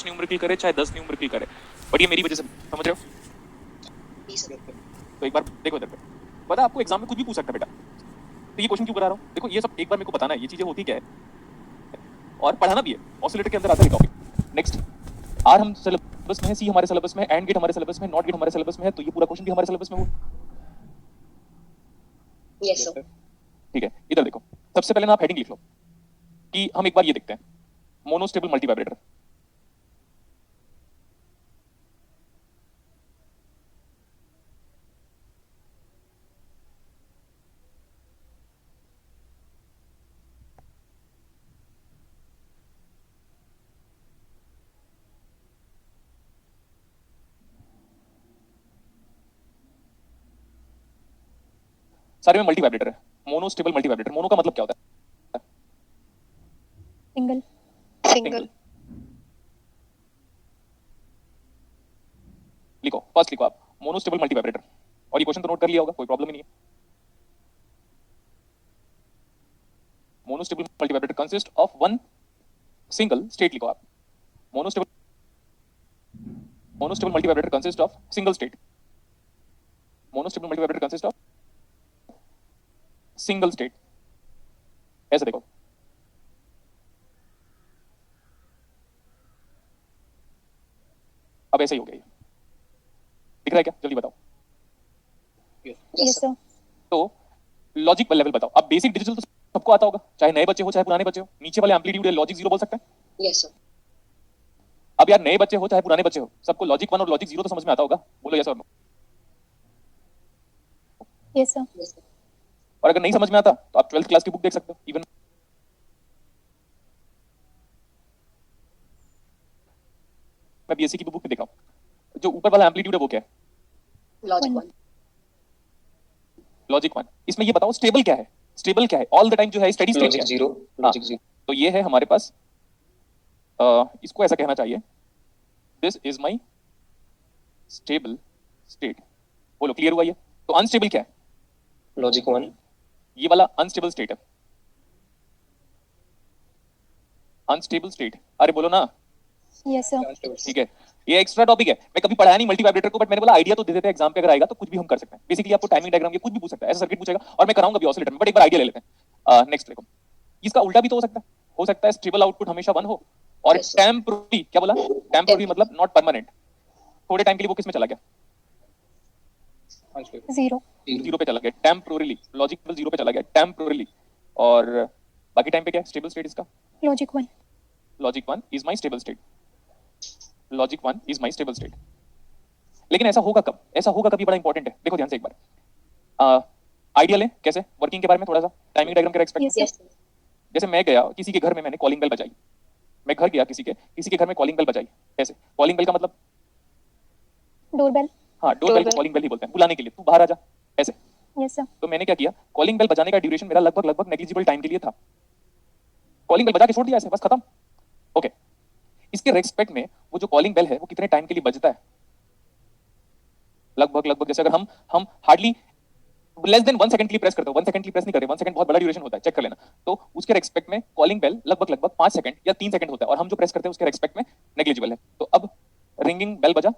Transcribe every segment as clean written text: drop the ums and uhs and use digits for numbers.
5 numerical करे चाहे 10 numerical करे, बट ये मेरी वजह से, समझ रहे हो? तो एक बार देखो इधर पे, पता आपको एग्जाम में कुछ भी पूछ सकता है बेटा, तो ये क्वेश्चन क्यों करा रहा हूँ? देखो ये सब एक बार मेरे को बताना है ये चीजें होती क्या है, और पढ़ाना भी है, ऑसिलेटर के अंदर आता है टॉपिक। नेक्स्ट, आर हम सिलेबस में है, सी हमारे सिलेबस में है, एंड गेट हमारे सिलेबस में, नॉट गेट हमारे सिलेबस में है, तो ये पूरा क्वेश्चन भी हमारे सिलेबस में हो। Yes sir. ठीक है, इधर देखो, सबसे पहले ना आप हेडिंग लिख लो कि हम एक बार ये देखते हैं, मोनोस्टेबल मल्टीवाइब्रेटर। सारे में मल्टीवाइब्रेटर है, मोनोस्टेबल मल्टीवाइब्रेटर। मोनो का मतलब क्या होता है? सिंगल। सिंगल। लिखो, फर्स्ट लिखो आप मोनोस्टेबल मल्टीवाइब्रेटर, और ये क्वेश्चन तो नोट कर लिया होगा, कोई प्रॉब्लम ही नहीं है। Monostable multivibrator consist of one single state, लिखो आप monostable multivibrator consist of single state. Monostable multivibrator consist of single state. ऐसे देखो, अब ऐसे ही हो गया, ये दिख रहा है क्या? जल्दी बताओ। Yes sir. तो लॉजिक लेवल बताओ। अब बेसिक डिजिटल तो सबको आता होगा, चाहे नए बच्चे हो चाहे पुराने बच्चे हो। नीचे वाले एम्पलीट्यूड है, लॉजिक 0 बोल सकते हैं। Yes sir. अब यार नए बच्चे हो चाहे पुराने बच्चे हो, सबको लॉजिक 1 और लॉजिक 0 तो समझ में आता होगा, बोलो यस और नो। Yes sir. और अगर नहीं समझ में आता तो आप 12th क्लास की बुक देख सकते हो। इवन मैं बीएससी की बुक में देखा हूं, जो ऊपर वाला एम्पलीट्यूड है वो क्या है? लॉजिक 1। लॉजिक 1। इसमें ये बताओ स्टेबल क्या है? स्टेबल क्या है? ऑल द टाइम जो है स्टेडी स्टेट लॉजिक 0। लॉजिक 0। तो ये है हमारे पास, इसको ऐसा कहना चाहिए, this is my stable state. बोलो क्लियर हुआ ये? तो अनस्टेबल क्या है? लॉजिक 1। ये वाला अनस्टेबल स्टेट है, अनस्टेबल स्टेट। अरे बोलो ना। Yes sir. ठीक है, ये एक्स्ट्रा टॉपिक है, मैं कभी पढ़ाया नहीं मल्टीवाइब्रेटर को, बट मैंने बोला आइडिया तो दे देते हैं, एग्जाम पे अगर आएगा तो कुछ भी हम कर सकते हैं। बेसिकली आपको टाइमिंग डायग्राम ये कुछ भी पूछ सकता है, ऐसा सर्किट पूछेगा और मैं कराऊंगा भी ऑसिलेटर में, बट एक बार आइडिया ले लेते हैं। नेक्स्ट देखो, इसका उल्टा भी तो हो सकता है स्टेबल आउटपुट हमेशा 1 हो, और Yes, sir. टेम्पररी, क्या बोला? टेम्पररी मतलब नॉट परमानेंट, थोड़े टाइम के लिए वो किस में चला गया? 0। 0 पे चला गया टेम्पररीली, लॉजिक 0 पे चला गया टेम्पररीली, और बाकी टाइम पे क्या है स्टेबल स्टेट इसका? Logic 1। Logic 1 is my stable state, logic 1 is my stable state. लेकिन ऐसा होगा कब? ऐसा होगा कभी, बड़ा इंपॉर्टेंट है, देखो ध्यान से एक बार। आइडिया लें कैसे वर्किंग के बारे में, थोड़ा सा टाइमिंग डायग्राम का एक्सपेक्ट। Yes sir. जैसे मैं गया किसी के घर में, मैंने कॉलिंग बेल बजाई, मैं घर गया किसी के घर में कॉलिंग बेल बजाई। कैसे? कॉलिंग बेल का मतलब, डोरबेल। हाँ डोरबेल को कॉलिंग बेल ही बोलते हैं, बुलाने के लिए, तू बाहर आ जा, ऐसे। Yes sir. तो मैंने क्या किया, कॉलिंग बेल बजाने का ड्यूरेशन मेरा लगभग नेग्लिजिबल टाइम के लिए था। कॉलिंग बेल बजा के छोड़ दिया ऐसे, बस खत्म। ओके, इसके रेस्पेक्ट में वो जो कॉलिंग बेल है वो कितने टाइम के लिए बजता है? लगभग जैसे अगर हम हार्डली लेस देन 1 सेकंड के लिए प्रेस करते हो, 1 सेकंड के लिए प्रेस नहीं करते, 1 सेकंड बहुत बड़ा ड्यूरेशन होता है, चेक कर लेना। तो उसके रेस्पेक्ट में कॉलिंग बेल लगभग 5 सेकंड या 3 सेकंड होता है, और हम जो प्रेस करते हैं उसके रेस्पेक्ट में नेग्लिजिबल है। तो अब रिंगिंग बेल बजा,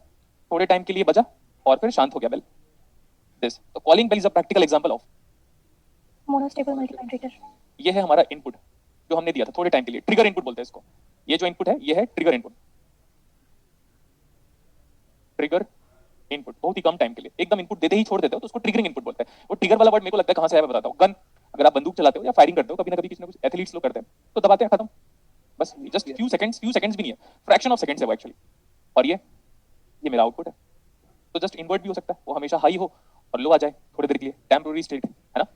थोड़े टाइम के लिए बजा, और फिर शांत हो गया बेल, दिस। तो calling bell is a practical example of monostable multivibrator. ये है हमारा इनपुट जो हमने दिया था थोड़े टाइम के लिए, ट्रिगर इनपुट बोलते हैं इसको। ये जो इनपुट है ये है ट्रिगर इनपुट, ट्रिगर इनपुट बहुत ही कम टाइम के लिए, एकदम इनपुट देते ही छोड़ देते हो तो उसको ट्रिगरिंग इनपुट बोलते हैं। वो ट्रिगर वाला वर्ड मेरे को लगता है कहां से आया मैं बताता हूं। गन, अगर आप बंदूक चलाते हो या फायरिंग करते हो, कभी ना कभी किसी ना कुछ एथलीट्स लोग करते हैं, तो दबाते हैं, खत्म, बस। जस्ट फ्यू सेकंड्स भी नहीं है, फ्रैक्शन ऑफ सेकंड्स है वो एक्चुअली। और ये मेरा आउटपुट है। तो जस्ट इनवर्ट भी हो सकता है, वो हमेशा हाई हो और लो आ जाए थोड़ी देर के लिए, टेम्पररी स्टेट है ना।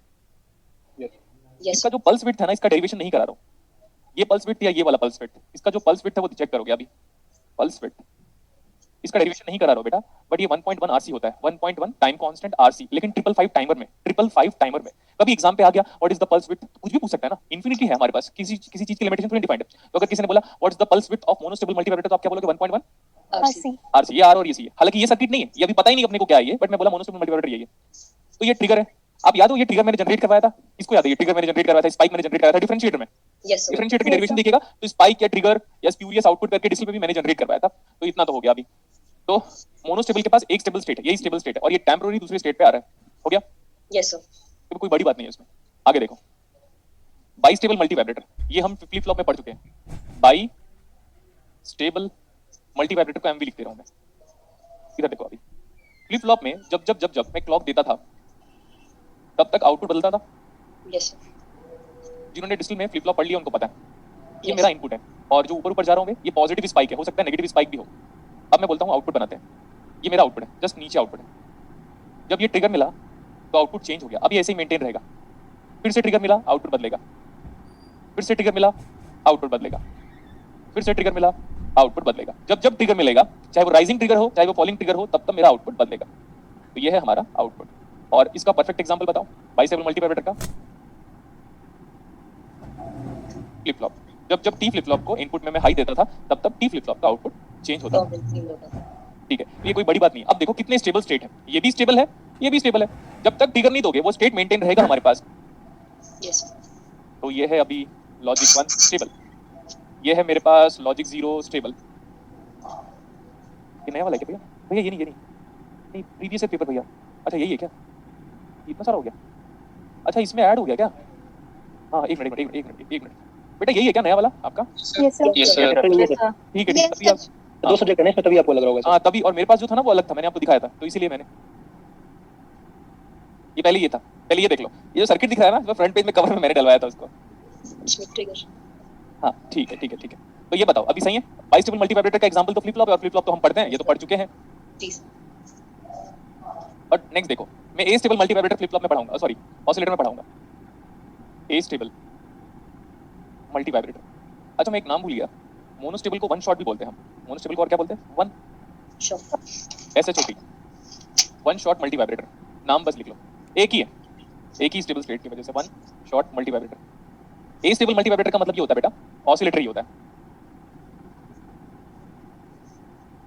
यस इसका जो पल्स विड्थ है ना, इसका डेरिवेशन नहीं करा रहा हूं, ये पल्स विड्थ या ये वाला पल्स विड्थ, इसका जो पल्स विड्थ है वो चेक करोगे अभी, पल्स विड्थ, इसका डेरिवेशन नहीं करा रहा हूं बेटा, बट ये 1.1 आरसी होता है, 1.1 टाइम कांस्टेंट आरसी, लेकिन 555 टाइमर में, 555 टाइमर में। कभी एग्जाम पे आ गया what is the pulse width, कुछ भी पूछ सकता है ना, इन्फिनिटी है हमारे पास, किसी चीज की लिमिटेशन थोड़ी डिफाइंड है। तो अगर किसी ने बोला what is the pulse width of monostable multivibrator, तो आप क्या बोलोगे? 1.1 आरसी। आरसी, ये आर और ये सी है। हालांकि ये सर्किट नहीं है, ये अभी पता ही नहीं अपने को क्या है ये, बट मैं बोला मोनोस्टेबल मल्टीवाइब्रेटर ये है। तो ये ट्रिगर है, आप याद हो ये ट्रिगर मैंने जनरेट करवाया था, इसको याद है, ये ट्रिगर मैंने जनरेट करवाया था, स्पाइक मैंने जनरेट करवाया था डिफरेंशिएटर में। Yes, sir. डिफरेंशिएटर की Yes, डेरिवेशन sir. देखिएगा तो स्पाइक या ट्रिगर या स्प्यूरियस आउटपुट करके डिस्प्ले पे भी मैंने जनरेट करवाया था। तो इतना तो हो गया अभी। तो मोनोस्टेबल के पास एक स्टेबल स्टेट है, यही स्टेबल स्टेट है, और ये टेम्पररी दूसरे स्टेट पे आ रहा है। हो गया? Yes, sir. तो कोई बड़ी बात नहीं है इसमें। आगे देखो, बाई स्टेबल मल्टी वाइब्रेटर, ये हम फ्लिप फ्लॉप में पढ़ चुके हैं। बाई स्टेबल मल्टी वाइब्रेटर को एमवी लिखते रहूं मैं। इधर देखो, अभी फ्लिप फ्लॉप में जब जब जब जब मैं क्लॉक देता था तब तक आउटपुट बदलता था। Yes, sir. जिन्होंने डिस्टिल में फ्लिप फ्लॉप पढ़ लिया उनको पता है ये Yes. मेरा इनपुट है, और जो ऊपर ऊपर जा रहा हूँ मैं, ये पॉजिटिव स्पाइक है, हो सकता है नेगेटिव स्पाइक भी हो। अब मैं बोलता हूँ आउटपुट बनाते हैं, ये मेरा आउटपुट है, जस्ट नीचे आउटपुट है। जब ये ट्रिगर मिला तो आउटपुट चेंज हो गया, अब ये ऐसे ही मेंटेन रहेगा। फिर से ट्रिगर मिला, आउटपुट बदलेगा, फिर से ट्रिगर मिला, आउटपुट बदलेगा, फिर से ट्रिगर मिला, आउटपुट बदलेगा। जब जब ट्रिगर मिलेगा, चाहे वो राइजिंग ट्रिगर हो चाहे वो फॉलिंग ट्रिगर हो, तब तब मेरा आउटपुट बदलेगा। तो ये है हमारा आउटपुट। और इसका परफेक्ट एग्जांपल बताओ बाइस्टेबल मल्टीवाइब्रेटर का। फ्लिप फ्लॉप, जब जब टी फ्लिप फ्लॉप को इनपुट में मैं हाई देता था तब तब टी फ्लिप फ्लॉप का आउटपुट चेंज होता था। Toggle होता था. ठीक है, ये कोई बड़ी बात नहीं। अब देखो कितने स्टेबल स्टेट है, ये भी स्टेबल है, ये भी स्टेबल है। जब तक ट्रिगर नहीं दोगे वो स्टेट मेंटेन रहेगा हमारे पास। Yes, sir. तो ये है अभी लॉजिक 1 स्टेबल, ये है मेरे पास लॉजिक 0 स्टेबल। ये नया वाला है क्या भैया? भैया ये नहीं नहीं प्रीवियस है पेपर भैया। अच्छा यही है क्या? इतना सारा हो गया? अच्छा इसमें ऐड हो गया क्या? हाँ एक मिनट बेटा, यही है क्या नया वाला आपका? Yes, sir. Yes, sir. Yes, sir. ठीक है Yes, तभी आप, sir. दो सब्जेक्ट है ना इसमें, तभी आपको लग रहा होगा। हाँ तभी, और मेरे पास जो था ना वो अलग था, मैंने आपको दिखाया था, तो इसीलिए मैंने ये पहले ये था। पहले ये देख लो, ये जो सर्किट दिख रहा है ना, फ्रंट पेज में कवर में मैंने डलवाया था उसको। Schmidt trigger. हाँ ठीक है। तो ये बताओ अभी सही है? बाइस्टेबल मल्टीवाइब्रेटर का एग्जांपल तो फ्लिप फ्लॉप है, और फ्लिप फ्लॉप तो हम पढ़ते हैं, ये तो पढ़ चुके हैं। Please. और नेक्स्ट देखो, मैं ए स्टेबल मल्टीवाइब्रेटर फ्लिप फ्लॉप में पढ़ाऊंगा, सॉरी ऑसिलेटर में पढ़ाऊंगा। ए स्टेबल मल्टीवाइब्रेटर। अच्छा मैं एक नाम भूल गया, मोनोस्टेबल को वन शॉट भी बोलते हैं हम। मोनोस्टेबल को और क्या बोलते हैं? One Sure. SHOT, one shot multivibrator. नाम बस लिख लो, एक ही है, एक ही स्टेबल स्टेट की वजह से वन शॉट मल्टीवाइब्रेटर। ए स्टेबल मल्टीवाइब्रेटर का मतलब ये होता है बेटा, ऑसिलेटर ही होता है,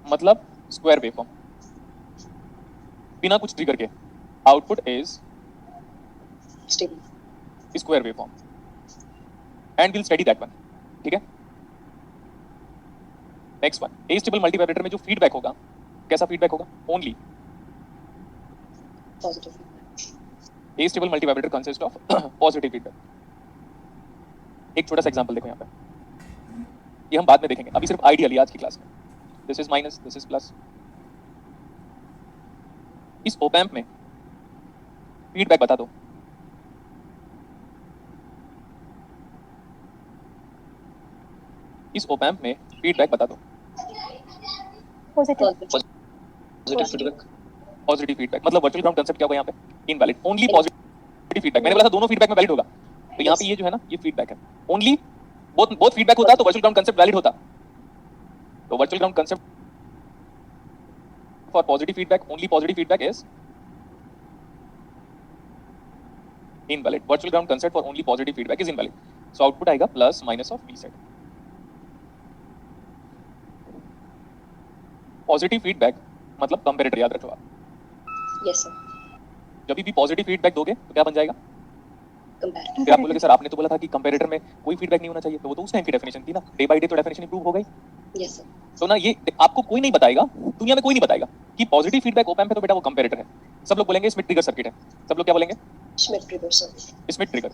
मतलब स्क्वायर वेवफॉर्म, बिना कुछ ट्रिगर के output is Stable. Square waveform, and will study that one. ठीक है, नेक्स्ट वन, ए स्टेबल मल्टीवाइब्रेटर में जो फीडबैक होगा, कैसा फीडबैक होगा? Only Positive feedback. A stable multivibrator consist of positive feedback. एक छोटा सा एग्जांपल देखो यहाँ पे, ये हम बाद में देखेंगे, अभी सिर्फ आइडियली आज की क्लास में। This is minus, this is plus. इस ओप एम्प में फीडबैक बता दो। इस ओप एम्प में फीडबैक बता दो। Positive. Positive. Positive feedback. Positive feedback मतलब वर्चुअल ग्राउंड कंसेप्ट क्या होगा यहाँ पे? Invalid, only positive feedback. मैंने बोला था दोनों फीडबैक में वैलिड होगा, तो यहाँ पे ये जो है ना, ये फीडबैक है ओनली। बोथ फीडबैक होता तो वर्चुअल ग्राउंड कंसेप्ट वैलिड होता। तो virtual ground concept for positive feedback, only positive feedback is invalid. Virtual ground concept for only positive feedback is invalid. So output आएगा plus minus of reset. Positive feedback मतलब comparator, याद रखो आप। Yes, sir. जब भी positive feedback दोगे तो क्या बन जाएगा? Comparative. फिर आप बोलोगे सर आपने तो बोला था कि कंपैरेटर में कोई फीडबैक नहीं होना चाहिए, तो वो तो उस टाइम की डेफिनेशन थी ना, डे बाय डे तो डेफिनेशन इंप्रूव हो गई। Yes, sir. तो ना ये आपको कोई नहीं बताएगा, दुनिया में कोई नहीं बताएगा कि पॉजिटिव फीडबैक ओप एम्प है तो बेटा वो कंपैरेटर है। सब लोग बोलेंगे स्मिथ ट्रिगर सर्किट है। सब लोग क्या बोलेंगे? Schmidt trigger, sir. Schmitt trigger.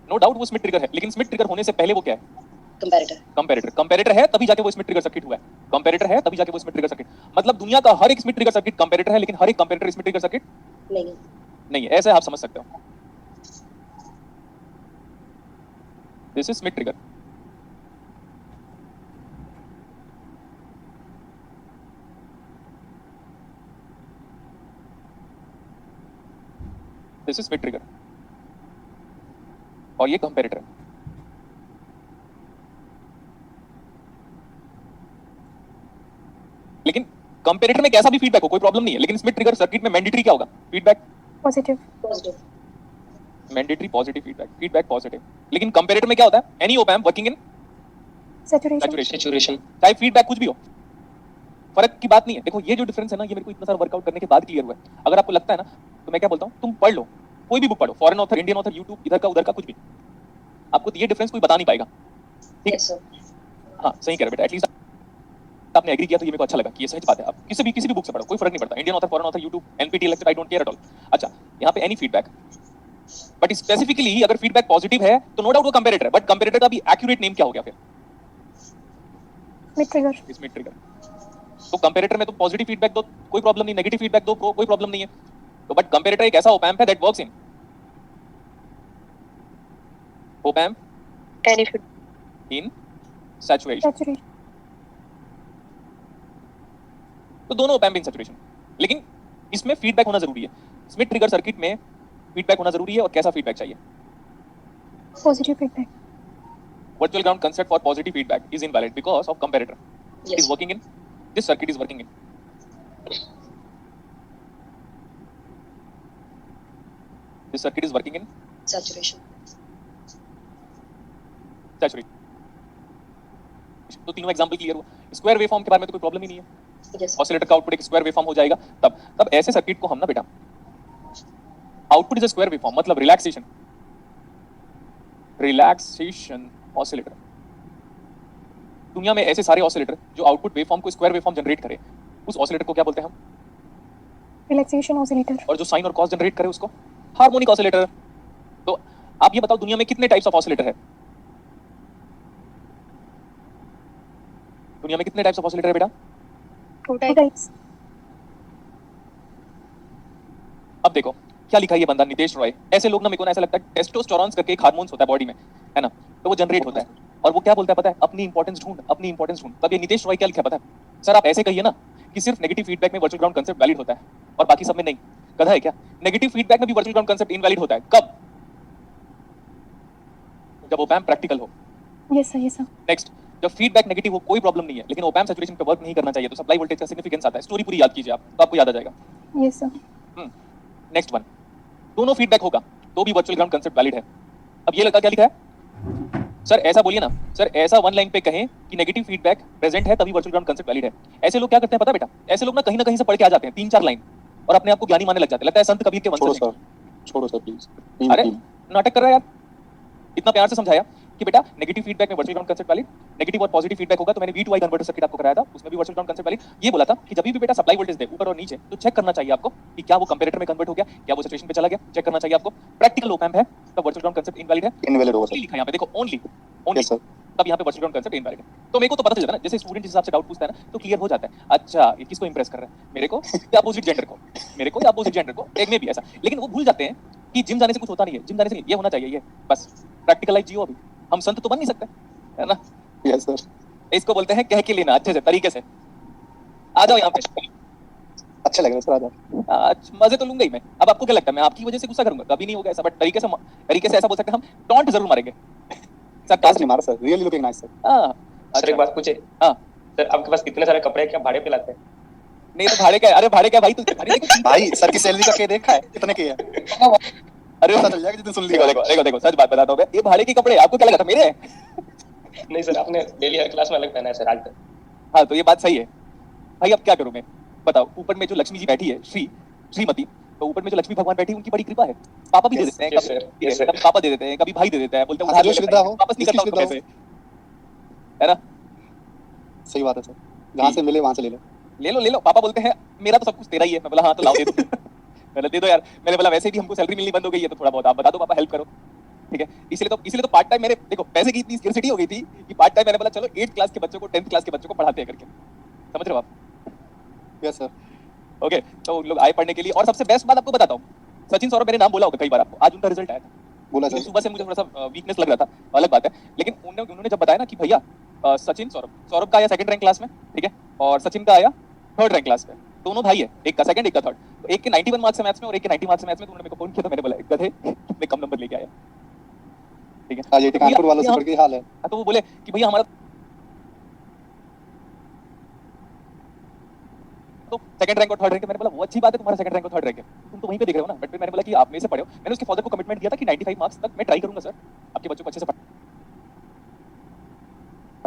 No doubt वो स्मिथ ट्रिगर है, लेकिन स्मिथ ट्रिगर होने से पहले वो क्या है? Comparator. कंपैरेटर। कंपैरेटर है तभी जाके वो स्मिथ ट्रिगर सर्किट हुआ है। कंपैरेटर है तभी जाके वो स्मिथ ट्रिगर सर्किट, मतलब दुनिया का हर एक स्मिथ ट्रिगर सर्किट कंपैरेटर है, लेकिन हर एक कंपैरेटर स्मिथ ट्रिगर सर्किट नहीं. नहीं है। ऐसे आप समझ सकते हो। This is Schmitt trigger. This is Schmitt trigger और ये कंपैरेटर। लेकिन कंपैरेटर में कैसा भी फीडबैक हो कोई प्रॉब्लम नहीं है, लेकिन स्मिथ ट्रिगर सर्किट में मैंडेटरी क्या होगा? Feedback Positive. Positive. Mandatory positive feedback, feedback positive. लेकिन कंपैरेटर में क्या होता है? Any op amp working in Saturation. Saturation, saturation. चाहे फीडबैक कुछ भी हो। फर्क की बात नहीं है। देखो ये जो डिफरेंस है ना, ये मेरे को इतना सारा वर्कआउट करने के बाद क्लियर हुआ है। अगर आपको लगता है ना, तो मैं क्या बोलता हूँ, तुम पढ़ लो, कोई भी बुक पढ़ो, foreign author, Indian author, YouTube, इधर का उधर का, कुछ भी, आपको ये डिफरेंस कोई बता नहीं पाएगा। ठीक है, Yes, sir. हाँ सही कह रहे बेटा, एटलीस्ट आपने एग्री किया तो ये मेरे को अच्छा लगा कि ये सही बात है। आप किसी भी बुक से पढ़ो, कोई फर्क नहीं पड़ता, Indian author, foreign author, YouTube, NPTEL lecture, I don't care at all. अच्छा, यहाँ पे एनी फीडबैक, बट स्पेसिफिकली अगर फीडबैक पॉजिटिव है तो नो डाउट वो कंपैरेटर है, बट कंपैरेटर का भी एक्यूरेट नेम क्या हो गया फिर? Mid trigger. इसमें ट्रिगर। तो कंपैरेटर में तो पॉजिटिव फीडबैक दो, कोई प्रॉब्लम नहीं, नेगेटिव फीडबैक दो, कोई प्रॉब्लम नहीं है। तो बट कंपैरेटर एक ऐसा ओपैम्प है that works in op-amp Any feedback? In saturation. Saturation. तो दोनों ओपैम्प इन सैचुरेशन, लेकिन इसमें फीडबैक होना जरूरी है। स्मिथ ट्रिगर सर्किट में फीडबैक होना जरूरी है, और कैसा फीडबैक चाहिए? Positive feedback. Virtual ground concept for positive feedback is invalid because of comparator. Yes. Is working in this circuit is working in. This circuit is working in Saturation. saturation. तो तीनों example clear हुआ। Square waveform के बारे में तो कोई problem ही नहीं है। Yes. ऑसिलेटर का आउटपुट एक स्क्वायर वेवफॉर्म हो जाएगा। तब ऐसे सर्किट को हम ना बेटा, output is a square waveform, मतलब रिलैक्सेशन ऑसिलेटर। दुनिया में ऐसे सारे ऑसिलेटर जो आउटपुट वेवफॉर्म को स्क्वायर वेवफॉर्म जनरेट करे, उस ऑसिलेटर को क्या बोलते हैं हम? Relaxation oscillator. और जो साइन और कॉस जनरेट करे उसको हार्मोनिक ऑसिलेटर। तो आप ये बताओ, दुनिया में कितने टाइप्स ऑफ ऑसिलेटर है? दुनिया में कितने टाइप्स ऑफ ऑसिलेटर है बेटा? Two two types. टाइप्स। अब देखो क्या लिखा है ये बंदा नितेश रॉय। ऐसे लोग ना, मेरे को ना ऐसा लगता है टेस्टोस्टेरोन करके एक हार्मोन्स होता है बॉडी में, है ना, तो वो जनरेट होता है, और वो क्या बोलता है पता है? अपनी इंपॉर्टेंस ढूंढ, अपनी इंपॉर्टेंस ढूंढ। तब ये नितेश रॉय क्या लिखा पता है? सर आप ऐसे कहिए ना कि सिर्फ नेगेटिव फीडबैक में वर्चुअल ग्राउंड कांसेप्ट वैलिड होता है और बाकी सब में नहीं। गधा है क्या? नेगेटिव फीडबैक में भी वर्चुअल ग्राउंड कांसेप्ट इनवैलिड होता है। कब? जब ओपैम्प प्रैक्टिकल हो। Yes sir, yes sir. Next, जब फीडबैक नेगेटिव हो कोई प्रॉब्लम नहीं है, लेकिन ओपैम्प सैचुरेशन पे वर्क नहीं करना चाहिए, तो सप्लाई वोल्टेज का सिग्निफिकेंस आता है। स्टोरी पूरी याद कीजिए आप, तो आपको याद आ जाएगा। Yes sir. नेक्स्ट वन, दोनों फीडबैक होगा तो भी वर्चुअल ग्राउंड कांसेप्ट वैलिड है। अब ये लड़का क्या लिखा है? सर ऐसा बोलिए ना, सर ऐसा वन लाइन पे कहें कि नेगेटिव फीडबैक प्रेजेंट है तभी वर्चुअल ग्राउंड कांसेप्ट वैलिड है। ऐसे लोग क्या करते हैं पता है बेटा? ऐसे लोग ना कहीं ना कहीं से पढ़ के आ जाते हैं 3-4 लाइन और अपने आप को ज्ञानी मानने लग जाते हैं। लगता है संत कबीर के वंशज हैं। छोड़ो सर प्लीज। अरे नाटक कर रहा है यार, इतना प्यार से समझाया कि बेटा नेगेटिव फीडबैक में virtual ground concept valid, negative और पॉजिटिव फीडबैक होगा। तो मैंने V2I कन्वर्टर सर्किट आपको कराया था, उसमें भी वर्चुअल ग्राउंड कांसेप्ट वैलिड। ये बोला था कि जब भी बेटा सप्लाई वोल्टेज दे ऊपर और नीचे, तो चेक करना चाहिए आपको कि क्या वो कंपैरेटर में कन्वर्ट हो गया, क्या वो सैचुरेशन पे चला गया, चेक करना चाहिए आपको। प्रैक्टिकल ओपैम्प है तब वर्चुअल ग्राउंड कांसेप्ट इनवैलिड है। इनवैलिड होगा लिखा सर। है यहाँ पे देखो, ओनली यस सर। तब यहाँ पे वर्चुअल ग्राउंड कांसेप्ट इनवैलिड है। तो मेरे को तो पता चल जाता है ना, जैसे स्टूडेंट जिस हिसाब से डाउट पूछता है ना, तो क्लियर हो जाता है। अच्छा ये किसको इंप्रेस कर रहा है, मेरे को या अपोजिट जेंडर को? मेरे को या अपोजिट जेंडर को? एक में भी ऐसा। लेकिन वो भूल जाते हैं कि जिम जाने से कुछ होता नहीं है, जिम जाने से ये होना चाहिए, ये बस प्रैक्टिकल लाइफ जियो। अभी हम संत तो बन नहीं सकते, है ना? Yes sir. इसको बोलते हैं कह के लेना, अच्छे से तरीके से। आ जाओ यहाँ पे। अच्छा लग रहा है सर, आ जाओ। मजे तो लूंगा ही मैं। अब आपको क्या लगता है मैं आपकी वजह से गुस्सा करूंगा? कभी नहीं होगा ऐसा, बट तरीके से ऐसा बोल सकते हैं हम, टॉन्ट जरूर मारेंगे। सर काश नहीं मारा sir, really looking nice sir. हाँ सर एक बात पूछे? हाँ। सर आपके पास कितने सारे कपड़े हैं, क्या भाड़े पे लाते हैं? नहीं तो भाड़े का? अरे भाड़े क्या भाई, तू भाई सर की सैलरी का क्या देखा है, कितने की है? अरे पता चल जाएगा जिस दिन सुन देखो लिया। देखो देखो देखो, सच बात बताता हूँ मैं, ये भाड़े के कपड़े आपको क्या लगा था मेरे हैं? नहीं सर, आपने डेली हर क्लास में अलग पहना है सर आज तक। हाँ तो ये बात सही है भाई। अब क्या करूं मैं बताओ? ऊपर में जो लक्ष्मी जी बैठी है, श्रीमती, तो ऊपर में जो लक्ष्मी भगवान बैठी है उनकी बड़ी कृपा है। पापा भी दे देते हैं, Yes, sir. कभी Yes, sir. कभी पापा दे देते हैं, कभी भाई दे देता है, बोलते हैं हाँ, जो श्रद्धा हो, वापस नहीं करता जिसकी उसको श्रद्धा पैसे, है ना? सही बात है सर, जहाँ से मिले वहाँ से ले लो। ले लो। पापा बोलते हैं मेरा तो सब कुछ तेरा ही है। मैं बोला हाँ तो लाओ दे दो। मैंने दे दो यार। मैंने बोला वैसे भी हमको सैलरी मिलनी बंद हो गई है, तो थोड़ा बहुत आप बता दो पापा, हेल्प करो। ठीक है, इसलिए तो पार्ट टाइम मेरे, देखो पैसे की इतनी स्किर्सिटी हो गई थी कि पार्ट टाइम मैंने बोला चलो 8th क्लास के बच्चों को 10th क्लास के बच्चों को पढ़ाते हैं करके। समझ रहे हो आप? Yes sir. ओके, तो लोग आए पढ़ने के लिए। और सबसे बेस्ट बात आपको बताता हूँ, सचिन सौरभ मैंने नाम बोला होगा कई बार आपको, आज उनका रिजल्ट आया था। बोला लेकिन सर। सुबह से मुझे थोड़ा सा वीकनेस लग रहा था, अलग बात है। लेकिन उन्होंने जब बताया ना कि भैया सचिन सौरभ का आया 2nd रैंक क्लास में, ठीक है, और सचिन का आया 3rd रैंक क्लास में। दोनों भाई है, एक का 2nd एक का 3rd। तो एक के 91 मार्क्स है मैथ्स में और एक के 90 मार्क्स है मैथ्स में। तो उन्होंने मेरे को फोन किया था, मैंने बोला गधे कितने कम नंबर लेके आया। ठीक है, आज ये कानपुर वालों से बढ़ के हाल है। तो वो बोले कि भैया हमारा तो 2nd रैंक और 3rd रैंक है। मैंने बोला वो अच्छी बात है, तुम्हारा 2nd रैंक और 3rd रैंक है, तुम तो वहीं पे देख रहे हो ना। बट फिर मैंने बोला कि आप में से पढ़े हो। मैंने उसके फादर को कमिटमेंट दिया था कि 95 मार्क्स तक मैं ट्राई करूंगा सर, आपके बच्चों को अच्छे से पढ़ाना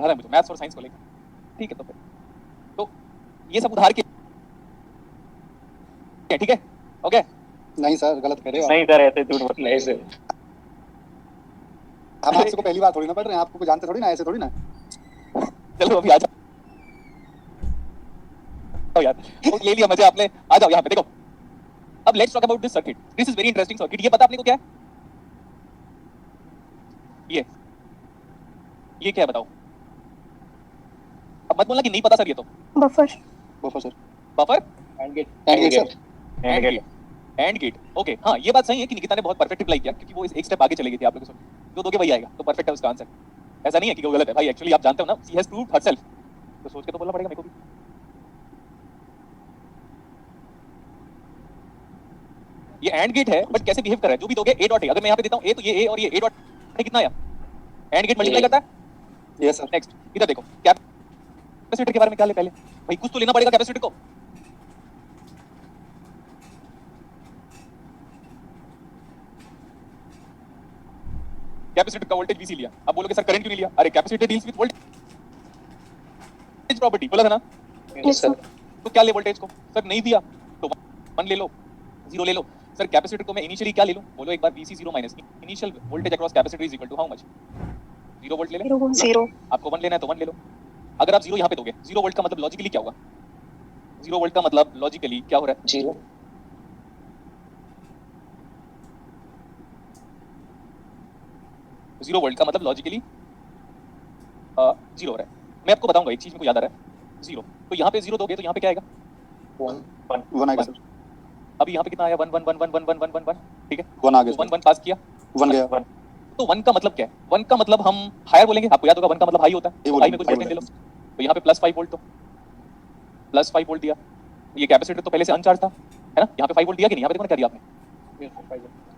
है मुझे मैथ्स और साइंस को लेकर। ठीक है, तो फिर तो ये सब उधार के हैं, ठीक है? ओके, नहीं सर, गलत कह रहे हो आप। नहीं सर, ऐसे झूठ नहीं सर हम आपसे को पहली बार थोड़ी ना पढ़ रहे हैं, आपको को जानते थोड़ी ना, ऐसे थोड़ी ना। चलो अभी आ जाओ यार, वो ले लिया मजे आपने। आ जाओ यहाँ पे देखो। अब let's talk about this circuit. This is very interesting circuit. ये पता आपने को क्या है? ये क्या है बताओ? अब मत बोलना कि नहीं पता सर, ये तो buffer, buffer sir, buffer and gate and gate sir, and gate, and gate. Okay, हाँ ये बात सही है कि निकिता ने बहुत परफेक्ट रिप्लाई किया, क्योंकि वो एक स्टेप आगे चली गई थी आप लोगों से। जो दोगे वही आएगा, तो परफेक्ट है उसका आंसर। ऐसा नहीं है कि वो गलत है भाई, एक्चुअली आप जानते हो ना, शी हैज प्रूव्ड हरसेल्फ। तो सोच के तो बोलना पड़ेगा मेरे को भी। ये एंड गेट है, बट कैसे बिहेव कर रहा है? जो भी दोगे ए डॉट ए, अगर मैं यहाँ पे देता हूँ ए, तो ये ए और ये ए डॉट ए कितना आया? एंड गेट मल्टीप्लाई करता है। यस सर, नेक्स्ट इधर देखो, कैपेसिटर के बारे में क्या ले पहले भाई, कुछ तो लेना पड़ेगा कैपेसिटर को। कैपेसिटर का वोल्टेज वीसी लिया, अब बोलोगे सर करंट क्यों नहीं लिया? अरे capacitor deals with voltage property, बोला था ना? यस सर, तो क्या ले वोल्टेज को? सर नहीं दिया तो 1 ले लो, 0 ले लो। सर कैपेसिटर को मैं इनिशियली क्या ले लूं? बोलो एक बार VC 0 minus initial voltage across capacitor is equal to how much? 0 volt ले ले। 0 वोल्ट, 0 आपको 1 लेना है तो 1 ले लो। अगर आप 0 यहाँ पे दोगे, 0 वोल्ट का मतलब लॉजिकली क्या होगा? 0 वोल्ट का मतलब लॉजिकली क्या हो रहा है? 0 0 वोल्ट का मतलब लॉजिकली 0 हो रहा है। मैं आपको बताऊंगा एक चीज, मेरे को याद आ रहा है। 0 तो यहाँ पे 0 दोगे तो यहाँ पे क्या आएगा? 1 वन आएगा सर, अभी यहाँ पे कितना आया? 1 1 1 1 1 1 1 1 ठीक है, वन आ गया तो सर, 1 1 पास किया। वन गया, तो 1 का मतलब क्या है? 1 का मतलब हम हायर बोलेंगे, आपको याद होगा 1 का मतलब हाई होता है। ये तो बोलो, हाई में कुछ हाई वोल्टेज ले लो, वोल्टेज। तो यहाँ पे +5 वोल्ट, तो +5 वोल्ट दिया। ये कैपेसिटर तो पहले से अनचार्ज था, है ना? यहाँ पे 5 वोल्ट दिया कि नहीं? यहाँ पे देखो ना क्या दिया आपने।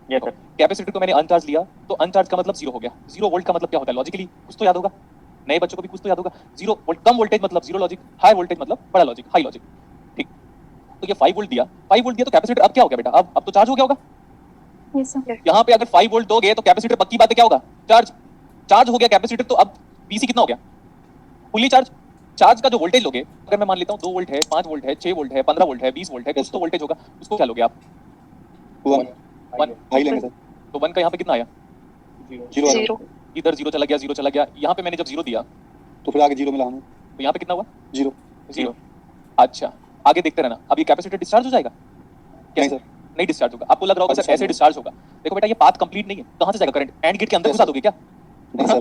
Yes sir. कैपेसिटर को मैंने अनचार्ज लिया, तो अनचार्ज का मतलब 0 हो गया। 0 वोल्ट का मतलब क्या होता है लॉजिकली? कुछ तो याद होगा, नए बच्चों को भी कुछ तो याद होगा। 0 वोल्ट कम वोल्टेज मतलब 0 लॉजिक, हाई वोल्टेज मतलब बड़ा लॉजिक, हाई लॉजिक, ठीक। तो ये 5 वोल्ट दिया, 5 वोल्ट दिया तो कैपेसिटर अब क्या हो गया बेटा? अब तो चार्ज हो गया होगा। यस सर, यहाँ पे अगर 5 वोल्ट दोगे तो कैपेसिटर पक्की बात है क्या होगा? चार्ज। चार्ज हो गया कैपेसिटर, तो अब VC कितना हो गया? Fully charge. चार्ज का जो वोल्टेज लोगे, अगर मैं मान लेता हूँ 2 वोल्ट है, 5 वोल्ट है, 6 वोल्ट है, 15 वोल्ट है, 20 वोल्ट है, कुछ तो वोल्टेज होगा, उसको क्या लोगे आप? वन, 1। हाई लेंगे सर, तो 1 का यहाँ पे कितना आया? 0 आ गया, 0 इधर 0 चला गया, 0 चला गया। यहाँ पे मैंने जब 0 दिया तो फिर आगे 0 मिला हमें, तो यहाँ पे कितना हुआ? 0 0। अच्छा, आगे देखते रहना। अब ये कैपेसिटर डिस्चार्ज हो जाएगा? नहीं सर, नहीं डिस्चार्ज होगा। आपको लग रहा होगा सर ऐसे डिस्चार्ज होगा। देखो बेटा, ये पाथ कंप्लीट नहीं है, कहाँ से जाएगा करंट? एंड गेट के अंदर घुसा दोगे क्या? नहीं सर,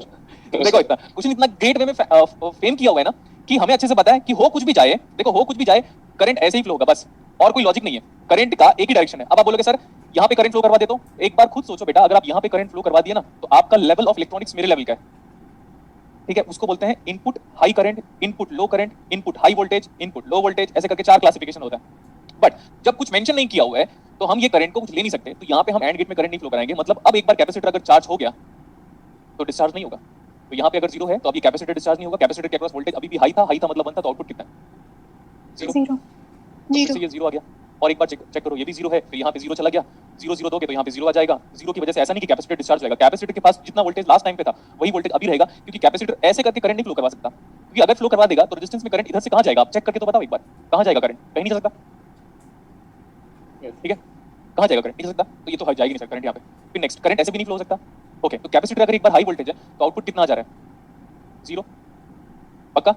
देखो इतना कुछ नहीं, इतना ग्रेट वे में फेम किया हुआ है ना, कि हमें अच्छे से पता है कि हो कुछ भी जाए, देखो हो कुछ भी जाए, करंट ऐसे ही फ्लो होगा बस, और कोई लॉजिक नहीं है। करंट का एक ही डायरेक्शन है। अब आप बोलोगे सर यहाँ पे करंट फ्लो करवा देता हूँ, एक बार खुद सोचो बेटा, अगर आप यहाँ पे करंट फ्लो करवा दिया ना, तो आपका लेवल ऑफ इलेक्ट्रॉनिक्स मेरे लेवल का है, ठीक है? उसको बोलते हैं input high current, input low current, input high voltage, input low voltage, ऐसे करके 4 क्लासिफिकेशन होता है। बट जब कुछ मेंशन नहीं किया हुआ है तो हम ये करंट को कुछ ले नहीं सकते, तो यहाँ पे हम एंड गेट में करंट नहीं फ्लो कराएंगे। मतलब अब एक बार कैपेसिटर अगर चार्ज हो गया तो डिस्चार्ज नहीं होगा। तो यहाँ पे अगर 0 है तो अब ये कैपेसिटर डिस्चार्ज नहीं होगा। कैपेसिटर के अक्रॉस वोल्टेज अभी भी हाई था मतलब 1 था, तो आउटपुट कितना है? 0। 0 तो ये 0 आ गया। और एक बार चेक करो, ये भी 0 है, तो यहाँ पे 0 चला गया। 0 0 दोगे तो यहाँ पे 0 आ जाएगा। 0 की वजह से ऐसा नहीं कि कैपेसिटर डिस्चार्ज होगा, कैपेसिटर के पास जितना वोल्टेज लास्ट टाइम पे था वही वोल्टेज अभी रहेगा, क्योंकि कैपेसिटर ऐसे करके करंट नहीं फ्लो करवा सकता। क्योंकि अगर फ्लो करवा देगा तो रेजिस्टेंस में करंट इधर से कहाँ जाएगा? आप चेक करके तो बताओ एक बार, कहाँ जाएगा करंट? कहीं नहीं जा सकता, ठीक है? कहाँ जाएगा करंट? नहीं जा सकता, तो ये तो जाएगी नहीं सर करंट यहाँ पे। फिर नेक्स्ट, करंट ऐसे भी नहीं फ्लो हो सकता। ओके, तो कैपेसिटर अगर एक बार हाई वोल्टेज है तो आउटपुट कितना आ जा रहा है? 0 पक्का?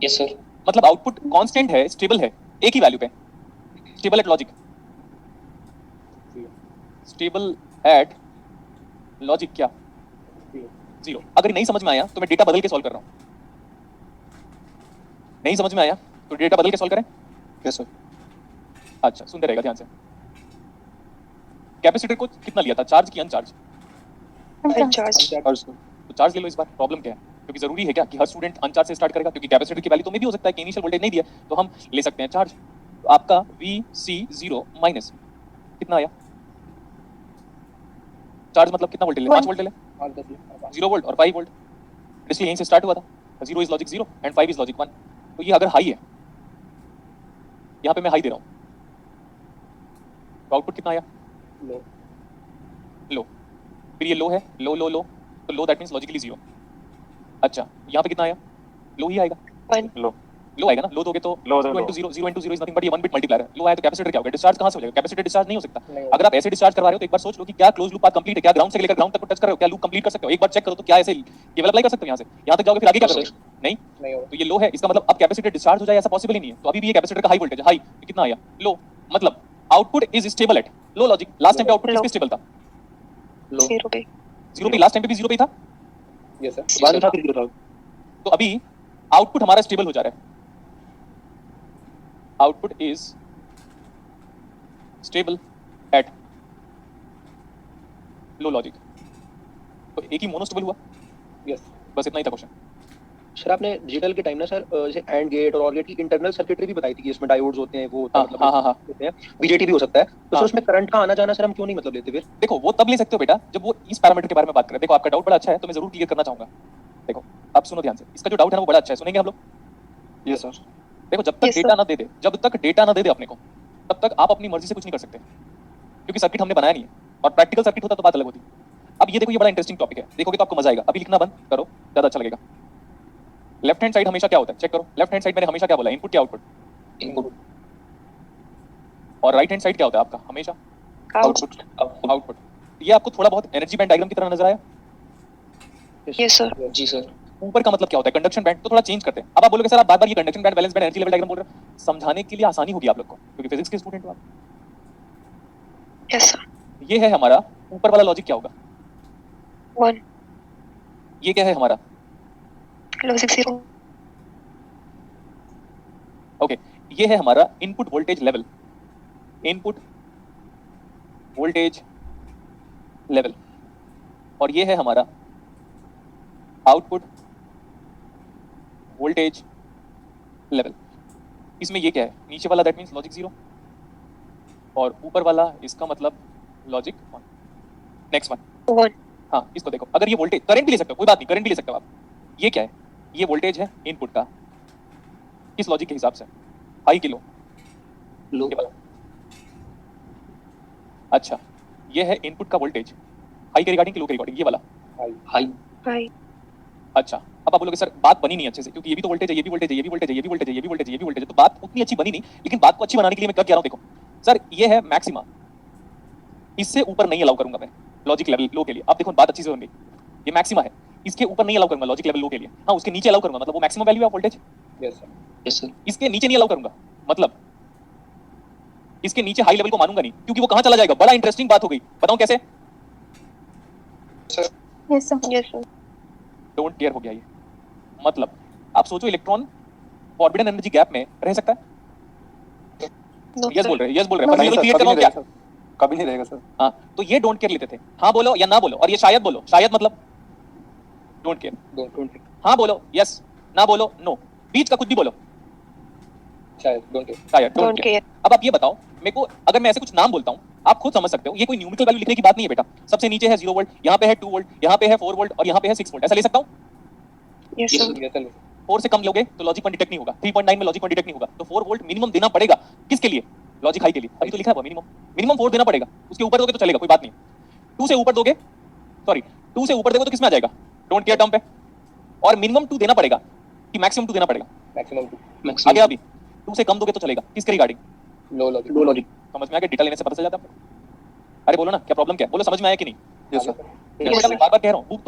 यस सर मतलब आउटपुट कांस्टेंट है, स्टेबल है, एक ही वैल्यू पे, stable at logic, stable at logic क्या? 0। अगर नहीं समझ में आया तो मैं डेटा बदल के सॉल्व कर रहा हूं। नहीं समझ में आया तो डेटा बदल के सॉल्व करें। यस सर, अच्छा, सुनते रहेगा ध्यान से। कैपेसिटर को कितना लिया था, चार्ज की अनचार्ज? अनचार्ज और सर, तो चार्ज ले लो इस बार। प्रॉब्लम क्या है? क्योंकि जरूरी है क्या कि हर स्टूडेंट अनचार्ज से स्टार्ट करेगा? क्योंकि कैपेसिटर की वैल्यू तो में भी हो सकता है कि इनिशियल वोल्टेज नहीं दिया, तो हम ले सकते हैं चार्ज। तो आपका VC0 माइनस कितना आया? चार्ज मतलब कितना वोल्टेज ले? 5 वोल्ट ले, 0 वोल्ट और 5 वोल्ट, इसलिए यहीं से स्टार्ट हुआ था। 0 is logic 0 and 5 is logic 1। तो ये अगर हाई है, यहाँ पे मैं हाई दे रहा हूँ, तो आउटपुट कितना आया? लो। फिर ये लो है, लो लो लो, तो लो दैट मीन्स लॉजिकली 0। अच्छा, यहाँ पे कितना आया? लो ही आएगा। 1 लो लो आएगा ना, लो दोगे तो Low 0 दो, into 0 0 into 0 is nothing but ये 1 बिट मल्टीप्लायर है। लो आया तो कैपेसिटर क्या होगा, डिस्चार्ज कहां से हो जाएगा, कैपेसिटर डिस्चार्ज नहीं हो सकता। नहीं अगर आप ऐसे डिस्चार्ज करवा रहे हो तो एक बार सोच लो कि क्या क्लोज लूप पाथ कंप्लीट है, क्या ग्राउंड से लेकर ग्राउंड तक को टच कर रहे हो, क्या लूप कंप्लीट कर सकते हो, एक बार चेक करो तो क्या ऐसे केवल अप्लाई कर सकते हो यहां से, यहां तक जाओगे फिर आगे क्या No, करोगे, sir. नहीं। नहीं होगा। तो ये लो है, इसका मतलब अब कैपेसिटर डिस्चार्ज हो जाए ऐसा पॉसिबल ही नहीं है। तो अभी भी ये कैपेसिटर का हाई वोल्टेज है, हाई कितना आया, लो, मतलब output is stable at low logic. Last time पे आउटपुट किस पे स्टेबल था, लो 0 पे 0 पे, लास्ट टाइम पे भी 0 पे ही था। यस सर, Yes, बाद में sir. था फिर 0 था। तो अभी आउटपुट हमारा स्टेबल हो जा रहा है, output is stable at low logic. तो एक ही मोनो स्टेबल हुआ, यस बस इतना ही था क्वेश्चन। सर आपने डिजिटल के टाइम ना सर जैसे एंड गेट और ऑर गेट की इंटरनल सर्किटरी भी बताई थी कि इसमें डायोड्स होते हैं, वो होता है, हाँ हाँ हाँ, होते हैं, बीजेटी भी हो सकता है, तो हाँ। सर उसमें करंट का आना जाना सर हम क्यों नहीं मतलब लेते फिर? देखो वो तब ले सकते हो बेटा जब वो इस पैरामीटर के बारे में बात करें। देखो आपका डाउट बड़ा अच्छा है तो मैं जरूर क्लियर करना चाहूंगा। देखो आप सुनो ध्यान से, इसका जो डाउट है ना वो बड़ा अच्छा है, सुनेंगे हम लोग। यस सर, देखो जब तक Yes, डेटा ना दे दे, जब तक डेटा ना दे दे अपने को, तब तक आप अपनी मर्जी से कुछ नहीं कर सकते, क्योंकि सर्किट हमने बनाया नहीं है। और प्रैक्टिकल सर्किट होता तो बात अलग होती। अब ये देखो, ये बड़ा इंटरेस्टिंग टॉपिक है, देखोगे तो आपको मजा आएगा। अभी लिखना बंद करो, ज्यादा अच्छा लगेगा। लेफ्ट हैंड साइड हमेशा क्या होता है, चेक करो। लेफ्ट हैंड साइड मैंने हमेशा क्या बोला, इनपुट या आउटपुट, इनपुट और राइट हैंड साइड क्या होता है आपका, हमेशा आउटपुट आउटपुट आउटपुट। ये आपको थोड़ा बहुत एनर्जी बैंड डायग्राम की तरह नजर आया। यस सर जी सर ऊपर का मतलब क्या होता है, कंडक्शन बैंड। तो थोड़ा चेंज करते हैं। अब आप बोलोगे सर आप बार बार ये conduction band, balance band, energy level diagram बोल रहे हो, समझाने के लिए आसानी होगी आप लोग को, क्योंकि फिजिक्स के स्टूडेंट हो आप। यस सर ये है हमारा ऊपर वाला लॉजिक, क्या होगा, 1 ये क्या है हमारा, लॉजिक 0 ओके। ये है हमारा input voltage level, input voltage level, और ये है हमारा आउटपुट वोल्टेज लेवल। इसमें ये क्या है, नीचे वाला दैट मींस लॉजिक 0 और ऊपर वाला इसका मतलब लॉजिक 1। नेक्स्ट वन, 1 हाँ इसको देखो, अगर ये वोल्टेज, करंट भी ले सकते हो, कोई बात नहीं, करंट भी ले सकते हो आप। ये क्या है, ये वोल्टेज है इनपुट का, किस लॉजिक के हिसाब से, हाई की लो, लो ये वाला। अच्छा, ये है इनपुट का वोल्टेज, हाई के रिगार्डिंग कि लो के रिगार्डिंग, ये वाला। हाई हाई अच्छा, अब आप बोलोगे सर बात बनी नहीं अच्छे से, क्योंकि ये भी तो वोल्टेज है, ये भी वोल्टेज है, ये भी वोल्टेज है, ये भी वोल्टेज है, ये भी वोल्टेज है, ये भी वोल्टेज है, तो बात उतनी अच्छी बनी नहीं। लेकिन बात को अच्छी बनाने के लिए मैं क्या कह रहा हूँ, देखो सर ये है मैक्सिमा, इससे ऊपर नहीं अलाउ करूंगा मैं लॉजिक लेवल लो के लिए। अब देखो बात अच्छी से होगी, ये मैक्सिमा है, इसके ऊपर नहीं अलाउ करूंगा लॉजिक लेवल लो के लिए। हाँ उसके नीचे अलाउ करूंगा, मतलब वो मैक्सिमम वैल्यू है voltage, yes sir, yes sir इसके नीचे नहीं अलाउ करूंगा, मतलब इसके नीचे हाई लेवल को मानूंगा नहीं, क्योंकि वो कहां चला जाएगा। बड़ा इंटरेस्टिंग बात हो गई, बताऊं कैसे, yes sir yes sir don't care हो गया ये। मतलब आप सोचो इलेक्ट्रॉन फॉरबिडन एनर्जी गैप में रह सकता है, नो यस बोल रहे हैं, यस बोल रहे हैं, नहीं, बस नहीं ये सर, क्लियर कभी करवाऊं नहीं क्या, रहेगा सर, कभी नहीं रहेगा सर। हाँ तो ये डोंट केयर लेते थे, हाँ बोलो या ना बोलो, और ये शायद बोलो, शायद मतलब डोंट केयर, डोंट हाँ बोलो यस, ना बोलो नो, बीच का कुछ भी बोलो, शायद डोंट शायद डोंट डोंट केयर। केयर अब आप ये बताओ मेरे को, अगर मैं ऐसे कुछ नाम बोलता हूँ आप खुद समझ सकते हो, ये कोई न्यूमेरिकल वैल्यू लिखने की बात नहीं है बेटा। सबसे नीचे है 0 वोल्ट, यहाँ पे है 2 वोल्ट, यहाँ पे है 4 वोल्ट और यहाँ पे है 6 वोल्ट, ऐसा ले सकता हूँ। Yes Yes, sir yes sir, 4 से कम लोगे तो लॉजिक 1 डिटेक्ट नहीं होगा, 3.9 में लॉजिक 1 डिटेक्ट नहीं होगा, तो 4 वोल्ट मिनिमम देना पड़ेगा, किसके लिए, लॉजिक हाई के लिए। अभी तो लिखा है वो मिनिमम 4 देना पड़ेगा, उसके ऊपर दोगे तो चलेगा, कोई बात नहीं। 2 से ऊपर दोगे, सॉरी 2 से ऊपर दोगे तो किस में आ जाएगा, डोंट केयर टर्म पे, और मिनिमम 2 देना पड़ेगा कि मैक्सिमम 2 देना पड़ेगा, मैक्सिमम आ गया। अभी 2 से कम दोगे तो चलेगा, किसके रिगार्डिंग, लो लॉजिक, समझ में आ गया, डेटा लेने से पता चल जाता है आपको। अरे बोलो ना क्या प्रॉब्लम क्या है, बोलो समझ में आया कि नहीं। यस सर, देखो बेटा मैं बार बार कह रहा हूँ,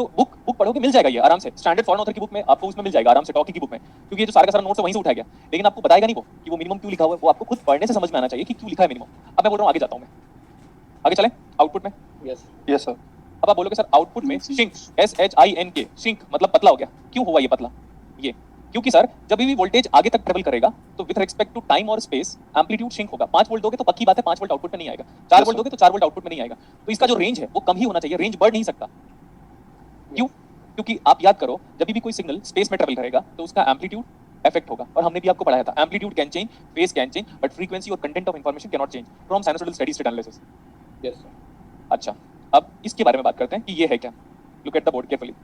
बुक पढ़ोगे मिल जाएगा ये आराम से, स्टैंडर्ड फॉरेन ऑथर की बुक में आपको उसमें मिल जाएगा आराम से, टॉकी की बुक में, क्योंकि ये जो सारा का सारा नोट्स वहीं से उठाया गया। लेकिन आपको बताएगा नहीं वो कि वो मिनिमम क्यों लिखा हुआ है, वो आपको खुद पढ़ने से समझ में आना चाहिए कि क्यों लिखा है मिनिमम। अब मैं बोल रहा हूँ आगे जाता हूँ मैं, आगे चलें आउटपुट में। यस सर, अब आप बोलोगे सर आउटपुट में शिंक, SHINK, शिंक मतलब पतला हो गया, क्यों हुआ ये पतला, ये क्योंकि सर जब भी वोल्टेज आगे तक ट्रेवल करेगा तो विद रिस्पेक्ट टू टाइम और स्पेस एम्पलीट्यूड शिंक होगा। 5 वोल्ट दोगे तो पक्की बात है 5 वोल्ट आउटपुट में नहीं आएगा, 4 वोल्ट दोगे तो 4 वोल्ट आउटपुट में नहीं आएगा, तो इसका जो रेंज है वो कम ही होना चाहिए, रेंज बढ़ नहीं सकता। क्यों, क्योंकि आप याद करो जब भी कोई सिग्नल स्पेस में ट्रेवल करेगा तो उसका एम्पलीट्यूड इफेक्ट होगा, और हमने भी आपको पढ़ाया था amplitude can change, phase can change, but frequency और content of information can not change from sinusoidal steady state analysis. Yes sir, अच्छा अब इसके बारे में बात करते हैं कि ये है क्या, look at the board carefully,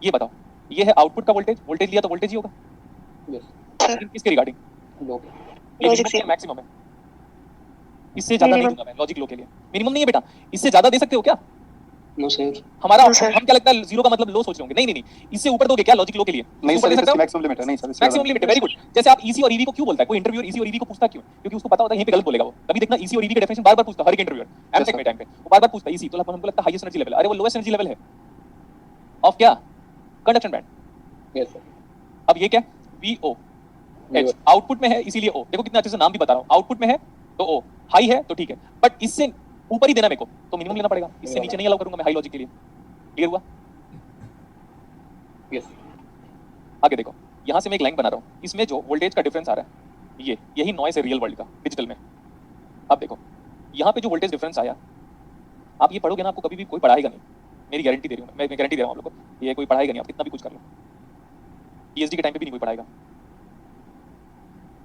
ये बताओ ये है आउटपुट का वोल्टेज, वोल्टेज लिया तो वोल्टेज ही होगा, यस सर किसके रिगार्डिंग, लो, लॉजिक 0 मैक्सिमम है, इससे ज्यादा नहीं Minimum. दूंगा मैं लॉजिक लो के लिए, मिनिमम नहीं है बेटा, इससे ज्यादा दे सकते हो क्या, नो सर हमारा No, sir. हम क्या लगता है जीरो का मतलब लो सोच रहे होंगे, नहीं नहीं नहीं, इससे ऊपर दोगे क्या लॉजिक लो के लिए? नहीं ऊपर सर, दे सकते हो? मैक्सिमम लिमिट है। नहीं सर, इससे मैक्सिमम लिमिट है, वेरी गुड। जैसे आप ईसी और ईवी को क्यों बोलता है कोई इंटरव्यूअर? ईसी और ईवी को पूछता क्यों? क्योंकि उसको पता होता है यहीं पे गलत बोलेगा वो। तभी देखना ईसी और ईवी की डेफिनेशन बार-बार पूछता है हर एक इंटरव्यूअर, एमटेक sir. में टाइम पे वो बार-बार पूछता है ईसी, तो हमको लगता है हाईएस्ट एनर्जी लेवल, अरे वो लोएस्ट एनर्जी लेवल है ऑफ क्या? Conduction band. यस सर अब ये क्या? वीओ एच आउटपुट में है इसीलिए ओ। देखो कितना अच्छे से नाम भी बता रहा हूं, आउटपुट में है तो ओ, हाई है तो ठीक है, बट इससे ऊपर ही देना मेरे को तो मिनिमम लेना पड़ेगा, इससे नीचे नहीं अलाउ करूंगा मैं हाई लॉजिक के लिए। क्लियर हुआ? यस आगे देखो, यहां से मैं एक लाइन बना रहा हूं, इसमें जो वोल्टेज का डिफरेंस आ रहा है यही नॉइज है रियल वर्ल्ड का डिजिटल में। अब देखो यहां पे जो वोल्टेज डिफरेंस आया, आप ये पढ़ोगे ना आपको कभी भी कोई पढ़ाएगा नहीं, मेरी गारंटी दे रही हूं मैं गारंटी दे रहा हूं आप लोगों को, ये कोई पढ़ाएगा नहीं, आप कितना भी कुछ कर लो, पीएचडी के टाइम पे भी नहीं कोई पढ़ाएगा।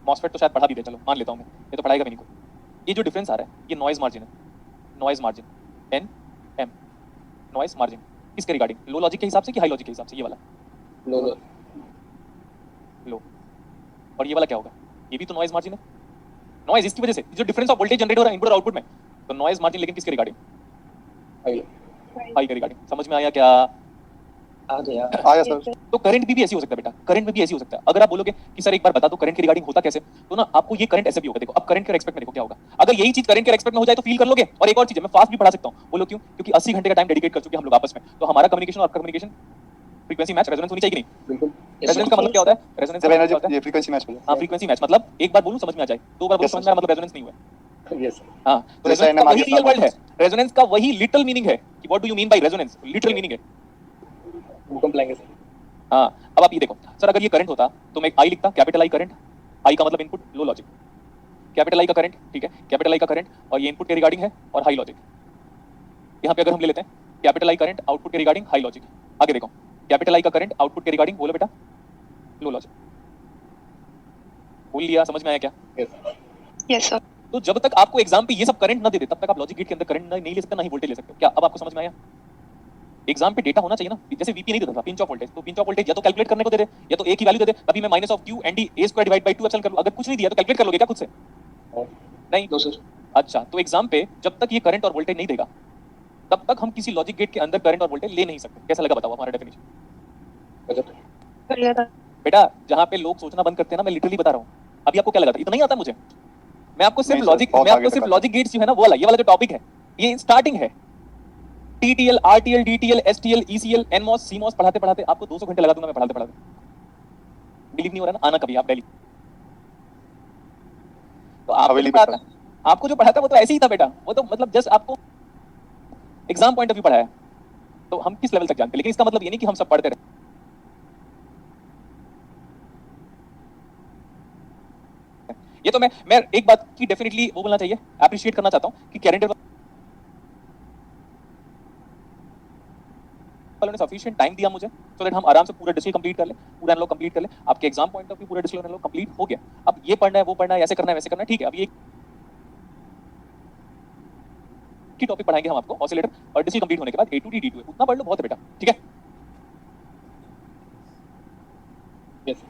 मॉसफेट तो शायद पढ़ा भी दे, चलो मान लेता हूं मैं, ये तो पढ़ाएगा भी नहीं कोई। ये जो डिफरेंस आ रहा है ये नॉइज मार्जिन है, noise margin N M, noise margin किसके रिगार्डिंग? लो लॉजिक के हिसाब से कि हाई लॉजिक के हिसाब से? ये वाला नो नो लो, और ये वाला क्या होगा? ये भी तो नॉइज मार्जिन है, नॉइज इसकी वजह से जो डिफरेंस ऑफ वोल्टेज जनरेट हो रहा है इनपुट और आउटपुट में, तो नॉइज मार्जिन लेकिन किसके रिगार्डिंग? हाई के रिगार्डिंग। समझ में आया क्या? आ गया आया सर। तो करंट भी ऐसी हो सकता है बेटा, करंट में भी ऐसी हो सकता है। अगर आप बोलोगे कि सर एक बार बता दो करंट के रिगार्डिंग होता कैसे, तो ना आपको ये करंट ऐसे भी होगा। देखो अब करंट के रेस्पेक्ट में देखो क्या होगा, अगर यही चीज करंट के रेस्पेक्ट में हो जाए तो फील कर लोगे। और एक और चीज है, मैं फास्ट भी पढ़ा सकता हूं, बोलो क्यों? क्योंकि 80 घंटे का टाइम डेडिकेट कर चुके हम लोग आपस में, तो हमारा कम्युनिकेशन और आपका कम्युनिकेशन फ्रीक्वेंसी मैच, रेजोनेंस होनी चाहिए कि नहीं? बिल्कुल रेजोनेंस का मतलब क्या होता है? रेजोनेंस जब का मतलब एनर्जी क्या होता है? ये फ्रीक्वेंसी मैच हो जाए। हां, फ्रीक्वेंसी मैच मतलब एक बार बोलूं समझ में आ जाए, दो बार बोलूं Yes, समझ sir. में आ मतलब रेजोनेंस नहीं हुआ। यस हां, तो जैसे रेजोनेंस का वही NMR रियल वर्ल्ड है, रेजोनेंस का वही लिटिल मीनिंग है कि what do you mean by resonance, little meaning है। भूकंप लाएंगे सर हाँ, अब आप ये देखो सर, अगर ये करंट होता तो मैं आई लिखता, कैपिटल आई करंट, आई का मतलब input, low logic, capital I का करंट, ठीक है, कैपिटल आई का करंट और ये इनपुट के रिगार्डिंग है और हाई लॉजिक। यहाँ पे अगर हम ले लेते हैं कैपिटल आई करंट आउटपुट के रिगार्डिंग हाई लॉजिक, आगे देखो कैपिटल आई का करंट आउटपुट के रिगार्डिंग, बोलो बेटा लो लॉजिक। बोल लिया, समझ में आया क्या? Yes, sir. तो जब तक आपको एग्जाम पे ये सब करंट ना दे दे तब तक आप लॉजिक गेट के अंदर करंट नहीं ले सकते, ना ही वोल्टेज ले सकते हो। क्या अब आपको समझ में आया? एग्जाम पे डेटा होना चाहिए ना, जैसे वीपी नहीं देता था, पिंच ऑफ वोल्टेज, तो पिंच ऑफ वोल्टेज या तो कैलकुलेट करने को दे दे या तो एक ही वैल्यू दे दे, तभी मैं minus of Q N D A square divide by 2 epsilon कर लूं। अगर कुछ नहीं दिया तो कैलकुलेट कर लोगे क्या खुद से? नहीं। नो सर अच्छा, तो एग्जाम पे जब तक ये करंट और वोल्टेज नहीं देगा तब तक हम किसी लॉजिक गेट के अंदर करंट और वोल्टेज ले नहीं सकते। कैसा लगा बताओ हमारा डेफिनेशन? बढ़िया था। बेटा जहां पे लोग सोचना बंद करते हैं ना, मैं लिटरली बता रहा हूं, अभी आपको क्या लगा था? इतना ही आता मुझे? मैं आपको सिर्फ नहीं सर, लॉजिक, बहुत मैं आगे आपको तक सिर्फ आता। लॉजिक गेट्स जो है ना वो वाला, ये वाला जो टॉपिक है ये स्टार्टिंग है। TTL, RTL, DTL, STL, ECL, NMOS, CMOS पढ़ाते पढ़ाते आपको 200 घंटे लगा दूंगा मैं पढ़ाते पढ़ाते। बिलीव नहीं हो रहा ना? आना कभी आप दिल्ली, तो आपको हवेली जो पे पढ़ाता, आपको जो पढ़ाता वो तो ऐसे ही था बेटा, वो तो मतलब जस्ट आपको एग्जाम पॉइंट ऑफ व्यू पढ़ाया, तो हम किस लेवल तक जानते हैं। लेकिन इसका मतलब ये नहीं कि हम सब पढ़ते रहे। ये तो मैं एक बात की डेफिनेटली वो बोलना चाहिए, अप्रिशिएट करना चाहता हूं कि कैरेंडर वालों ने सफिशिएंट टाइम दिया मुझे, सो दैट हम आराम से पूरा डिस्कल कंप्लीट कर ले, पूरा एनालॉग कंप्लीट कर ले। आपके एग्जाम पॉइंट ऑफ व्यू पूरा डिस्कल एनालॉग कंप्लीट हो गया। अब ये पढ़ना है, वो पढ़ना है, ऐसे करना है, वैसे करना है, ठीक है। अब ये की टॉपिक पढ़ाएंगे हम आपको ऑसिलेटर, और डिस्कल कंप्लीट होने के बाद ए टू डी डी टू, उतना पढ़ लो बहुत है बेटा, ठीक है। यस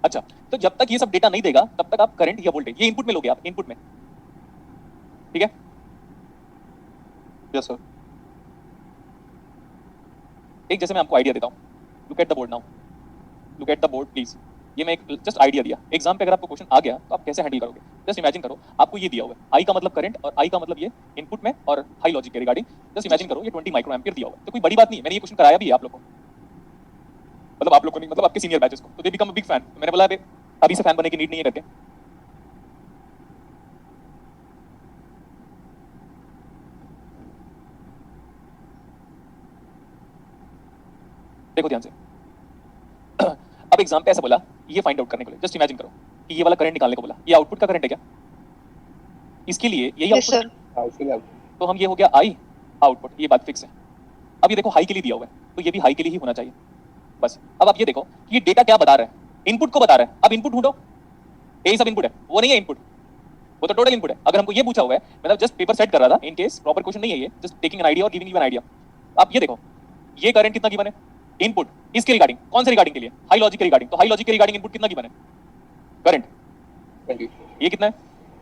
अच्छा, तो जब तक ये सब डेटा नहीं देगा तब तक आप करंट या वोल्टेज ये इनपुट में लोगे, आप इनपुट में, ठीक है। Yes sir. एक जैसे मैं आपको आइडिया देता हूं, look at the board now, look at the board please. ये मैं एक जस्ट आइडिया दिया, एग्जाम पे अगर आपको क्वेश्चन आ गया तो आप कैसे हैंडल करोगे। जस्ट इमेजिन करो आपको ये दिया हुआ है, आई का मतलब करंट और आई का मतलब ये इनपुट में और हाई लॉजिक के रिगार्डिंग। जस्ट इमेजिन करो ये 20 माइक्रो एम्पियर दिया हुआ है, तो कोई बड़ी बात नहीं है। मैंने ये क्वेश्चन कराया भी है आप लोगों को, मतलब आप लोग को नहीं, मतलब आपके सीनियर बैचेस को, तो they become a big fan. मैंने बोला अभी से फैन बनने की नीड नहीं है करके। देखो ध्यान से, अब एग्जाम पे ऐसा बोला ये फाइंड आउट करने के लिए, जस्ट इमेजिन करो कि ये वाला करंट निकालने को बोला, ये आउटपुट का करंट है क्या? इसके लिए यही Yes, आउटपुट, sir. हाँ इसके लिए तो हम ये हो गया आई आउटपुट, ये बात फिक्स है। अब ये देखो हाई के लिए दिया हुआ है, तो ये भी हाई के लिए ही होना चाहिए बस। अब आप ये देखो कि ये डेटा क्या बता रहा है, इनपुट को बता रहा है। अब इनपुट ढूंढो, यही सब इनपुट है, वो नहीं है इनपुट, वो तो टोटल इनपुट है। अगर हमको ये पूछा हुआ है, मतलब जस्ट पेपर सेट कर रहा था इन केस, प्रॉपर क्वेश्चन नहीं है ये, जस्ट टेकिंग एन आइडिया और गिविंग यू एन आइडिया। आप ये देखो ये करंट कितना गिवन है, इनपुट इसके रिगार्डिंग, कौन से रिगार्डिंग के लिए? हाई लॉजिक के रिगार्डिंग। तो हाई लॉजिक के रिगार्डिंग इनपुट कितना गिवन है करंट? 20 ये कितना है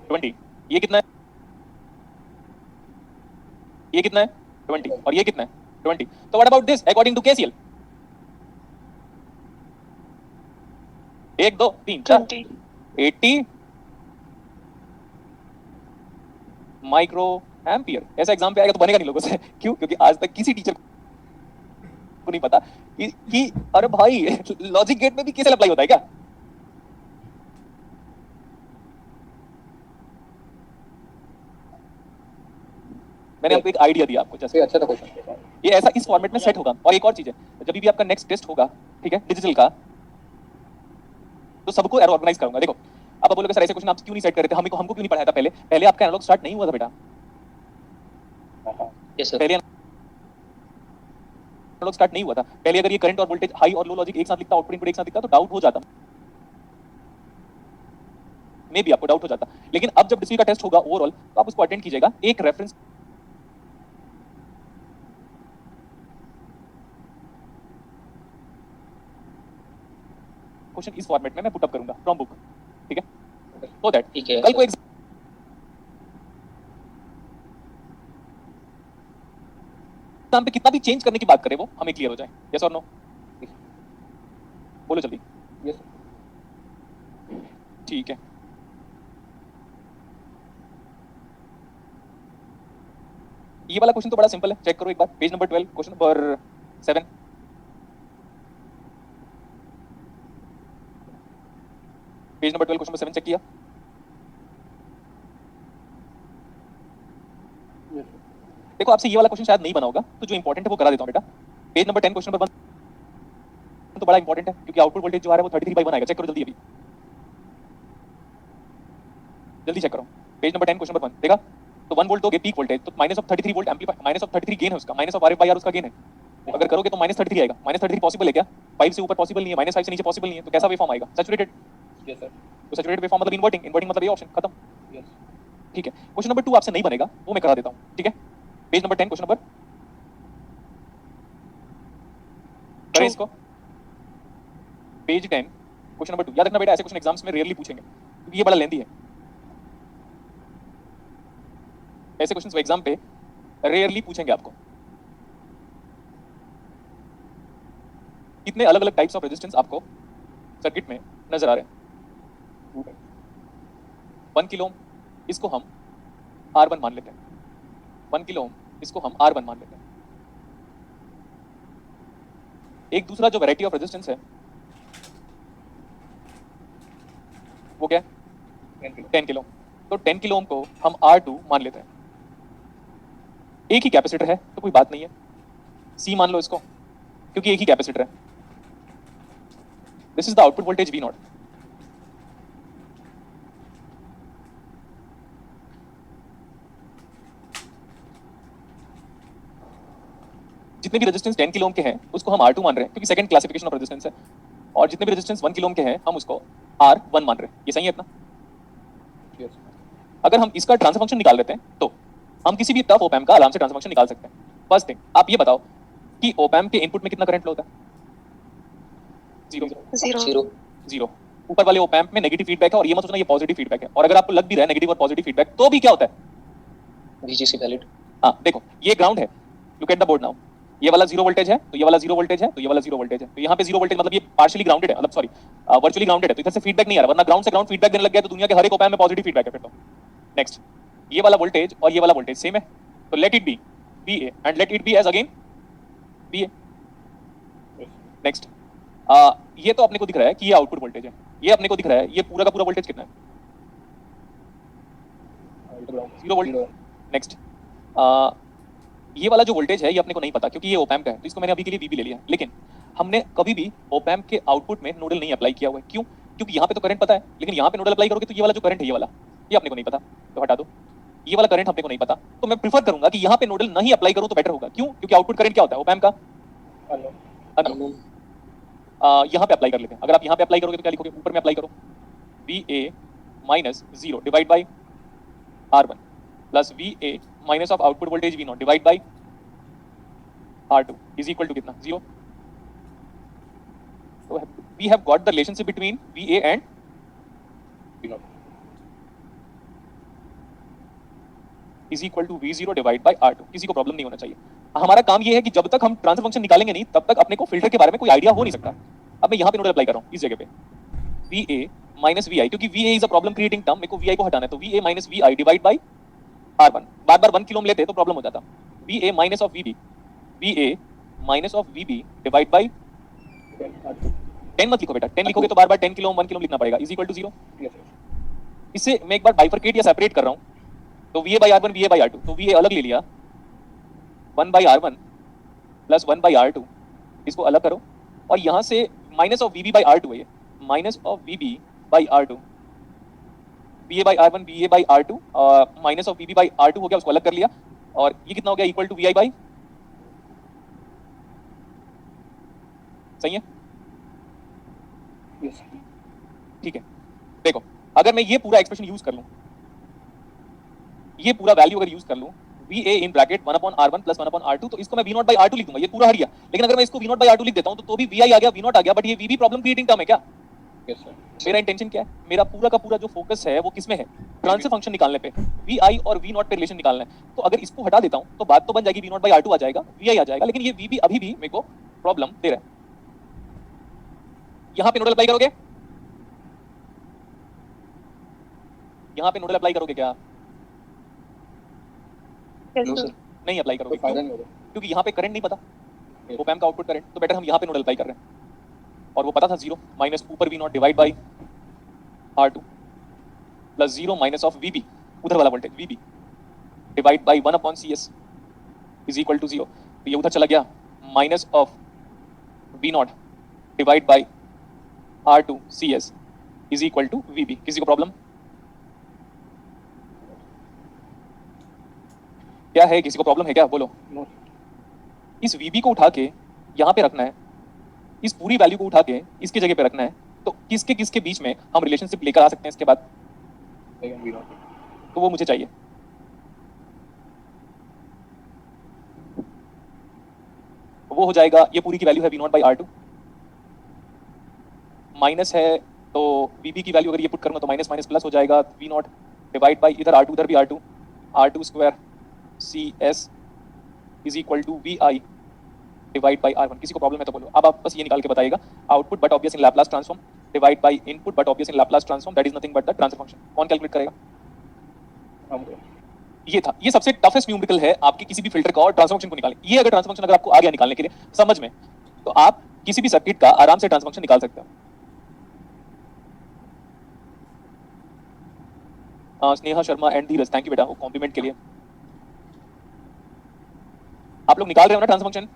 20, ये कितना है, ये कितना है 20, और ये कितना है 20. So what about this according to KCL? 1 2 3 4 20. 80 micro ampere. ऐसा एग्जाम पे आएगा तो बनेगा नहीं लोगों से। क्यों? क्योंकि आज तक किसी टीचर को नहीं पता कि अरे भाई लॉजिक गेट में भी केसीएल अप्लाई होता है क्या? मैंने आपको एक आइडिया दिया आपको जैसे ये अच्छा था क्वेश्चन। ये ऐसा इस फॉर्मेट में सेट होगा। और एक और चीज है, जब भी आपका नेक्स्ट टेस्ट होगा, ठीक है, डिजिटल का, तो सबको ऑर्गेनाइज करूंगा। देखो आप बोलोगे सर ऐसे क्वेश्चन आप क्यों नहीं सेट कर रहे थे, हमको क्यों नहीं पढ़ाया था पहले? पहले आपका एनालॉग स्टार्ट नहीं हुआ था बेटा। Yes sir. पहले एनालॉग स्टार्ट नहीं हुआ था। पहले अगर ये करंट और वोल्टेज हाई और लो लॉजिक एक साथ लिखता, आउटपुट इनपुट एक साथ लिखता, तो डाउट हो जाता, मे भी आपको डाउट हो जाता। लेकिन अब जब डिस्प्ले का टेस्ट होगा ओवरऑल, तो आप उसको अटेंड कीजिएगा। एक रेफरेंस क्वेश्चन इस फॉर्मेट में मैं पुट अप करूंगा फ्रॉम बुक, ठीक है, सो दैट ठीक है कल को एग्जाम पे कितना भी चेंज करने की बात करे वो हमें क्लियर हो जाए। यस और नो? बोलो जल्दी। यस ठीक है, ये वाला क्वेश्चन तो बड़ा सिंपल है, चेक करो एक बार। Page number 12 question number 7। Page number 12 question number 7 check किया? देखो आपसे ये वाला क्वेश्चन शायद नहीं बना होगा, तो जो इंपॉर्टेंट है वो करा देता हूं बेटा। पेज नंबर 10 क्वेश्चन नंबर 1 तो बड़ा इंपॉर्टेंट है, क्योंकि आउटपुट वोल्टेज जो आ रहा है वो 33/1 आएगा। चेक करो जल्दी, अभी जल्दी चेक करो। पेज नंबर 10 क्वेश्चन नंबर 1 देखा तो 1 वोल्ट दोगे पीक वोल्टेज, तो -33 वोल्ट एम्पलीफायर, -33 गेन है उसका, -RF/R उसका गेन है। अगर करोगे तो -33 आएगा। -33 पॉसिबल है क्या? 5 से ऊपर पॉसिबल नहीं है, -5 से नीचे पॉसिबल नहीं है, तो कैसा वेवफॉर्म आएगा? सैचुरेटेड। Yes sir. तो सैचुरेटेड वेवफॉर्म मतलब इन्वर्टिंग, इन्वर्टिंग मतलब ये ऑप्शन खत्म। यस ठीक है, क्वेश्चन नंबर 2 आपसे नहीं बनेगा, वो मैं करा देता हूं, ठीक है। पेज नंबर 10 क्वेश्चन नंबर करें इसको। पेज 10 क्वेश्चन नंबर 2 याद रखना बेटा, ऐसे क्वेश्चन एग्जाम्स में रेयरली पूछेंगे क्योंकि ये बड़ा लेंथी है। ऐसे क्वेश्चंस एग्जाम पे रेयरली पूछेंगे आपको। कितने अलग अलग टाइप्स ऑफ रेजिस्टेंस आपको सर्किट में नजर आ रहे हैं? 1 किलो ओम, इसको हम R1 मान लेते हैं। 1 किलो ओम, इसको हम R1 मान लेते हैं। एक दूसरा जो वैरायटी ऑफ रेजिस्टेंस है वो क्या है? 10 किलो। तो 10 किलो ओम को हम R2 मान लेते हैं। एक ही कैपेसिटर है तो कोई बात नहीं है, C मान लो इसको, क्योंकि एक ही कैपेसिटर है। This is the output voltage V0। जितने भी रेजिस्टेंस 10 किलो ओम के हैं उसको हम R2 मान रहे हैं, क्योंकि सेकंड क्लासिफिकेशन ऑफ रेजिस्टेंस है। और जितने भी रेजिस्टेंस 1 किलो ओम के हैं हम उसको R1 मान रहे हैं। ये सही है इतना? यस अगर हम इसका ट्रांसफर फंक्शन निकाल लेते हैं तो हम किसी भी टफ ओपैम्प का आराम से ट्रांसफर फंक्शन निकाल सकते हैं। फर्स्ट थिंग आप ये बताओ कि ओपैम्प के इनपुट में कितना करंट फ्लो होता है? जीरो। 0. जीरो। ऊपर वाले ओपैम्प में नेगेटिव फीडबैक है, और ये मत सोचना ये पॉजिटिव फीडबैक है। और अगर आपको लग भी रहा है नेगेटिव और पॉजिटिव फीडबैक, तो भी क्या होता है? VGC valid. हाँ देखो ये ग्राउंड है, look at the board now. ये वाला 0 वोल्टेज है, तो ये वाला 0 वोल्टेज है, तो ये वाला 0 वोल्टेज है। तो यहाँ पे 0 वोल्टेज मतलब ये पार्शियली ग्राउंडेड है, मतलब सॉरी वर्चुअली ग्राउंडेड है, तो इधर से फीडबैक नहीं आ रहा। वरना ग्राउंड से ग्राउंड फीडबैक देने लग गया तो दुनिया के हर एक ओपैम्प में पॉजिटिव फीडबैक है फिर तो। नेक्स्ट, ये वाला वोल्टेज और ये वाला वोल्टेज सेम है, तो let it be VA and let it be as again VA। Next, ये तो अपने को दिख रहा है कि ये आउटपुट वोल्टेज है, ये अपने को दिख रहा है ये पूरा का पूरा वोल्टेज कितना है? 0 वोल्ट। नेक्स्ट, ये वाला जो वोल्टेज है ये अपने को नहीं पता क्योंकि ये ओपैम्प का है, तो इसको मैंने अभी के लिए VB ले लिया। लेकिन हमने कभी भी ओपैम्प के आउटपुट में नोडल नहीं अप्लाई किया हुआ है। क्यों? क्योंकि यहाँ पे तो करंट पता है, लेकिन यहाँ पे नोडल अप्लाई करोगे तो ये वाला जो करंट है ये अपने को नहीं पता, तो हटा दो। ये वाला करंट अपने को नहीं पता, तो मैं प्रीफर करूंगा कि यहाँ पे नोडल नहीं अप्लाई करूं तो बेटर होगा। क्यों? क्योंकि आउटपुट करंट क्या होता है ओपैम्प का? अननोन। यहाँ पे अप्लाई कर लेते हैं। अगर आप यहाँ पे अप्लाई करोगे तो क्या लिखोगे? ऊपर में अप्लाई करो VA minus 0 divide by R1 plus VA minus of output voltage V0 divide by R2 is equal to कितना? 0। तो we have got the relationship between VA and is equal to V0 divide by R2। किसी को problem नहीं होना चाहिए। हमारा काम ये है कि जब तक हम ट्रांसफर फंक्शन निकालेंगे नहीं तब तक अपने को फिल्टर के बारे में कोई आइडिया हो नहीं सकता। अब मैं यहाँ पे नोड अप्लाई कर रहा हूँ इस जगह पे VA माइनस VI, क्योंकि VA is a problem creating term, मेरे को VI को हटाना है, तो VA minus VI divide by R1। Bar bar 1 kilo में लेते तो प्रॉब्लम हो जाता। VA minus of VB, VA minus of VB divide by 10 मत लिखो बेटा, 10 लिखोगे तो बार बार 10 किलो 1 किलो लिखना पड़ेगा, इज इक्वल टू 0। इससे मैं एक बार बाइफरकेट या सेपरेट कर रहा हूँ, तो VA by R1 VA by R2, तो VA अलग ले लिया 1 bye R1 plus 1 bye R2, इसको अलग करो और यहाँ से minus of VB by R2 है ये, minus of VB by R2, VA by R1 VA by R2 minus of VB by R2 हो गया, उसको अलग कर लिया और ये कितना हो गया इक्वल टू VI बाय, सही है? ठीक है, देखो अगर मैं ये पूरा एक्सप्रेशन यूज कर लूं, ये पूरा वैल्यू अगर यूज कर लूं VA in bracket 1 upon R1 plus 1 upon R2, तो इसको मैं V0 बाय R2 लिख दूंगा, ये पूरा हट गया। लेकिन अगर मैं इसको V0 बाय R2 लिख देता हूं तो भी VI आ गया V0 आ गया, बट ये VB प्रॉब्लम क्रिएटिंग टर्म है क्या? Yes sir. मेरा इंटेंशन क्या है, मेरा पूरा का पूरा जो फोकस है वो किसमें है, ट्रांसफर फंक्शन निकालने पे, VI और V0 पे रिलेशन निकालना है। तो अगर इसको हटा देता हूं तो बात तो बन जाएगी V0 बाय R2 आ जाएगा, VI आ जाएगा, लेकिन ये VB अभी भी मेरे को प्रॉब्लम दे रहा है। यहाँ पे नोडल अप्लाई करोगे, यहाँ पे नोडल अप्लाई करोगे क्या? Yes, no sir. सर, नहीं अप्लाई करोगे, फायदा क्यों? नहीं होगा। क्योंकि यहाँ पे करंट नहीं पता, ओप एम्प का आउटपुट करंट, तो बेटर हम यहाँ पे नोडल अप्लाई कर रहे हैं। और वो पता था 0 माइनस ऊपर V0 divide by R2 plus 0 minus of VB, उधर वाला voltage VB divide by 1 upon CS is equal to 0। तो ये उधर चला गया, minus of V0 divide by R2 CS is equal to VB। किसी को प्रॉब्लम क्या है? किसी को प्रॉब्लम है क्या? बोलो। नो इस VB को उठा के यहाँ पे रखना है, इस पूरी वैल्यू को उठा के इसकी जगह पे रखना है, तो किसके किसके बीच में हम रिलेशनशिप लेकर आ सकते हैं इसके बाद? तो वो मुझे चाहिए। वो हो जाएगा, ये पूरी की वैल्यू है V0 बाई R2, माइनस है तो VB की वैल्यू अगर ये पुट करूंगा तो माइनस माइनस प्लस हो जाएगा, V0 डिवाइड बाई इधर R2 उधर भी R2, R2 square CS is equal to VI divide by R1। किसी को प्रॉब्लम है तो बोलो। अब आप बस ये निकाल के बताइएगा, output but obvious in Laplace transform divide by input but obvious in Laplace transform, that is nothing but the transfer function. कौन कैलकुलेट करेगा? ये था, ये सबसे टफेस्ट न्यूमेरिकल है आपके किसी भी फिल्टर का और ट्रांसफर फंक्शन को निकालने। ये अगर ट्रांसफर फंक्शन अगर आपको आ गया निकालने के लिए समझ में, तो आप किसी भी सर्किट का आराम से ट्रांसफर फंक्शन निकाल सकते हो। Sneha Sharma and Dheeraj, thank you बेटा वो कॉम्प्लीमेंट के लिए। आप लोग निकाल रहे हो ना ट्रांसफर फंक्शन?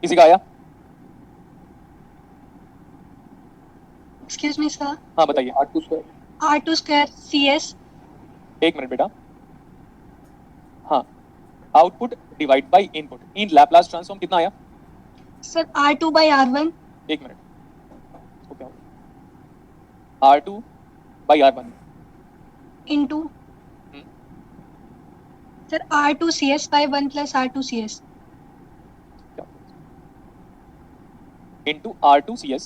किसी का आया? Excuse me, sir. हाँ बताइए। R2 square R2 square CS. एक मिनट बेटा। हाँ, output divide by input in Laplace transform कितना आया? Sir, R2 by R1 एक मिनट, इसको क्या होगा? R2 by R1 into sir R2 CS by 1 plus R2 CS. Into R2 CS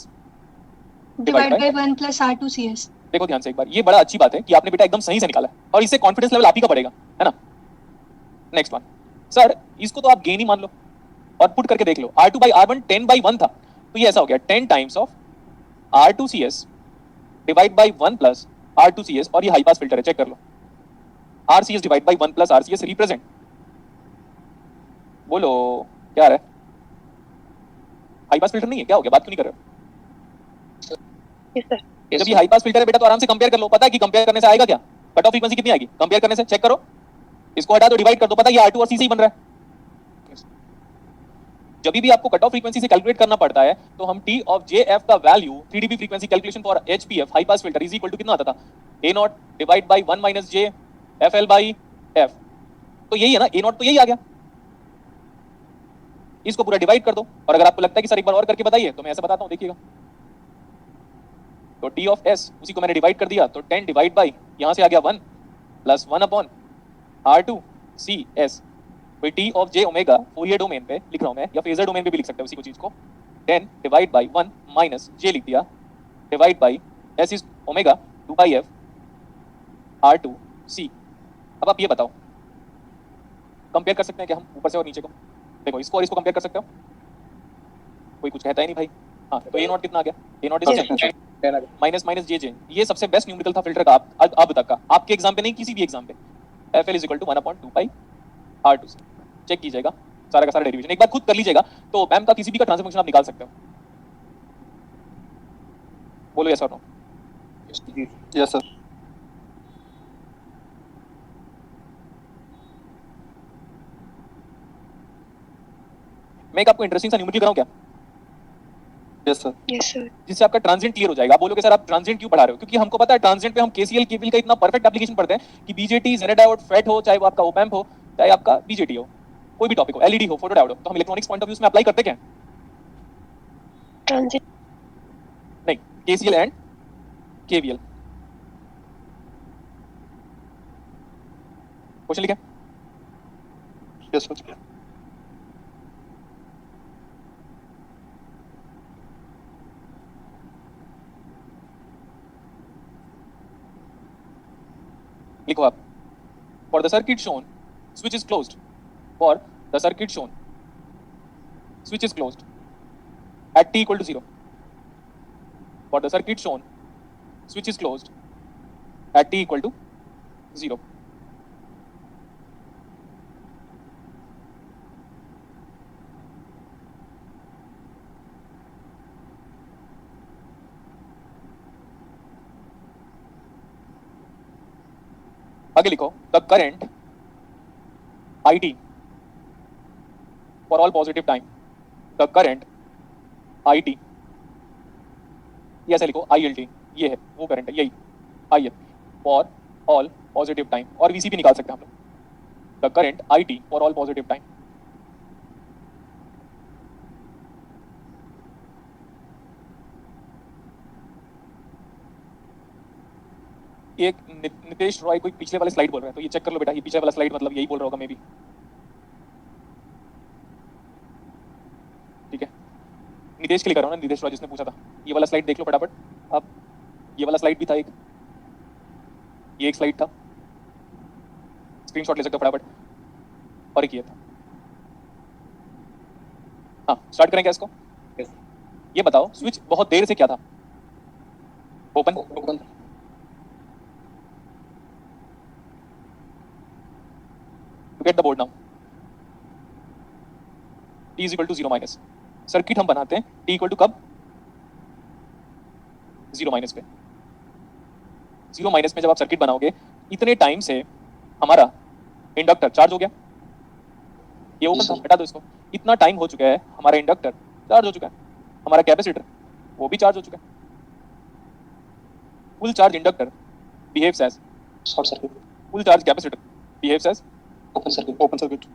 Divided by- by 1 plus R2 CS. देखो ध्यान से एक बार, ये बड़ा अच्छी बात है कि आपने बेटा एकदम सही से निकाला है और इससे कॉन्फिडेंस लेवल आप ही का बढ़ेगा, है ना? नेक्स्ट वन सर, इसको तो आप गेन ही मान लो और पुट करके देख लो। R2 बाई R1 10 बाई 1 था, तो ये ऐसा हो गया 10 times of R2 CS divide by 1 plus R2 CS, और ये हाई पास फिल्टर है, चेक कर लो। RCS divide by 1 plus RCS represent, बोलो क्या है? हाई पास फिल्टर नहीं है, क्या हो गया? बात क्यों नहीं कर रहे हो? Yes, sir. जब ये हाई पास फिल्टर है बेटा तो आराम से कंपेयर कर लो, पता है कि कंपेयर करने से आएगा क्या? कट ऑफ फ्रीक्वेंसी कितनी आएगी कंपेयर करने से? चेक करो, इसको हटा दो, डिवाइड कर दो, पता है ये R2 और C से ही बन रहा है। जब भी आपको कट ऑफ फ्रीक्वेंसी से कैलकुलेट करना पड़ता है तो हम टी ऑफ जे एफ का value 3 dB frequency calculation for HPF high pass filter is equal to कितना आता था A naught divide by 1 minus J F L by F. तो यही है ना, ए नॉट तो यही आ गया। इसको पूरा डिवाइड कर दो, और अगर आपको लगता है कि सर एक बार और करके बताइए तो मैं ऐसे बताता हूं, देखिएगा। तो टी ऑफ एस उसी को मैंने डिवाइड कर दिया, तो 10 डिवाइड बाई यहां से आ गया 1 plus 1 upon R2 C S. कोई T of J omega Fourier domain पे लिख रहा हूं मैं, या फेजर डोमेन पे भी लिख सकते हैं उसी को चीज को। 10 डिवाइड बाई 1 माइनस जे लिख दिया, divide by S is omega 2 by F R2 सी। अब आप ये बताओ, कंपेयर कर सकते हैं क्या हम ऊपर से और नीचे को? देखो इसको और इसको कंपेयर कर सकते हो, कोई कुछ कहता ही नहीं भाई। हाँ, तो ए नॉट कितना आ गया? ए नॉट इज माइनस माइनस जे जे। ये सबसे बेस्ट न्यूमेरिकल था फिल्टर का अब तक का, आपके एग्जाम पे नहीं, किसी भी एग्जाम पे। F L is equal to 1/2 pi R2 C. Check कीजिएगा सारा का सारा डेरिवेशन, एक बार खुद कर लीजिएगा, तो मैम का किसी भी का ट्रांसफर फंक्शन आप निकाल सकते हो। बोलो यस और नो। Yes sir. मैं एक आपको इंटरेस्टिंग सा न्यूमेरिकल कराऊं क्या, यस सर। Yes, sir. जिससे आपका ट्रांजिएंट क्लियर हो जाएगा। आप बोलोगे सर आप ट्रांजिएंट क्यों पढ़ा रहे हो? क्योंकि हमको पता है ट्रांजिएंट पे हम केसीएल केवीएल का इतना परफेक्ट एप्लीकेशन पढ़ते हैं कि बीजेटी जेनेट डायोड फेट हो, चाहे वो आपका ओपैम्प हो, चाहे आपका बीजेटी हो, कोई भी टॉपिक हो, एलईडी हो, फोटो डायोड हो, तो हम इलेक्ट्रॉनिक्स पॉइंट ऑफ व्यू में अप्लाई करते क्या हैं? Transit. नहीं, केसीएल एंड केवीएल। क्वेश्चन लिखें। Yes sir. लिखो आप, for the circuit shown switch is closed, for the circuit shown switch is closed at t equal to 0, for the circuit shown switch is closed at t equal to 0. आगे लिखो, the current IT for all positive time, the current IT, ये ऐसे लिखो ILT, ये है वो current है, यही IL for all positive time, और VC भी निकाल सकते हैं हम लोग। The current IT for all positive time. एक नितेश रॉय कोई पिछले वाले स्लाइड बोल रहा है, तो ये चेक कर लो बेटा, ये पिछले वाला स्लाइड मतलब यही बोल रहा होगा मे बी। ठीक है, नितेश के लिए कर रहा हूँ ना, नितेश रॉय जिसने पूछा था। ये वाला स्लाइड देख लो फटाफट। अब ये वाला स्लाइड भी था एक, ये एक स्लाइड था, स्क्रीनशॉट ले सकते हो फटाफट, और एक ये था। हाँ, स्टार्ट करें क्या इसको? Yes. ये बताओ, स्विच बहुत देर से क्या था? Open. Open. Look at the board now. T is equal to 0 minus. Circuit हम बनाते हैं T इक्वल टू कब? 0 माइनस पे। 0 माइनस में जब आप सर्किट बनाओगे, इतने टाइम से हमारा इंडक्टर चार्ज हो गया। ये ओपन था, हटा दो इसको। इतना टाइम हो चुका है, हमारा इंडक्टर चार्ज हो चुका है, हमारा कैपेसिटर वो भी चार्ज हो चुका है। Full charge inductor behaves as short circuit. Full charge capacitor behaves as open circuit. Open circuit.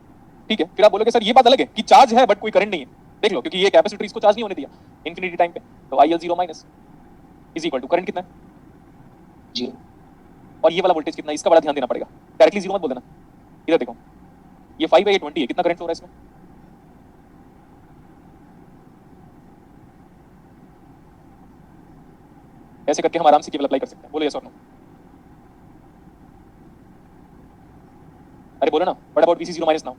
ठीक है, फिर आप बोलोगे सर ये बात अलग है कि चार्ज है बट कोई करंट नहीं है। देख लो, क्योंकि ये कैपेसिटर इसको चार्ज नहीं होने दिया इंफिनिटी टाइम पे, तो IL 0 minus is equal to current कितना है? 0। और ये वाला वोल्टेज कितना है, इसका बड़ा ध्यान देना पड़ेगा। डायरेक्टली 0 मत बोल देना। इधर देखो, ये 5 है, ये 20 है, कितना करंट फ्लो हो रहा है इसमें? ऐसे करके हम आराम से केवल अप्लाई कर सकते हैं। बोलो यस और नो। अरे बोलो ना, what about VC 0 minus now?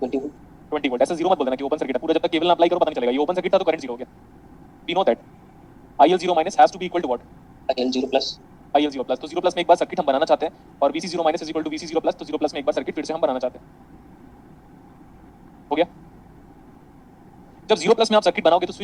20 volt. ऐसा 0 मत बोल देना कि ओपन सर्किट है, पूरा जब तक केवल ना अप्लाई करो पता नहीं चलेगा। ये ओपन सर्किट था तो करंट 0 हो गया। We know that IL 0 minus has to be equal to what? IL 0 plus. IL 0 plus. तो 0 प्लस में एक बार सर्किट हम बनाना चाहते हैं, और VC 0 minus is equal to VC 0 plus, तो 0 प्लस में एक बार सर्किट फिर से हम बनाना चाहते हैं। हो गया? जब 0 प्लस में आप सर्किट बनाओगे तो स्विच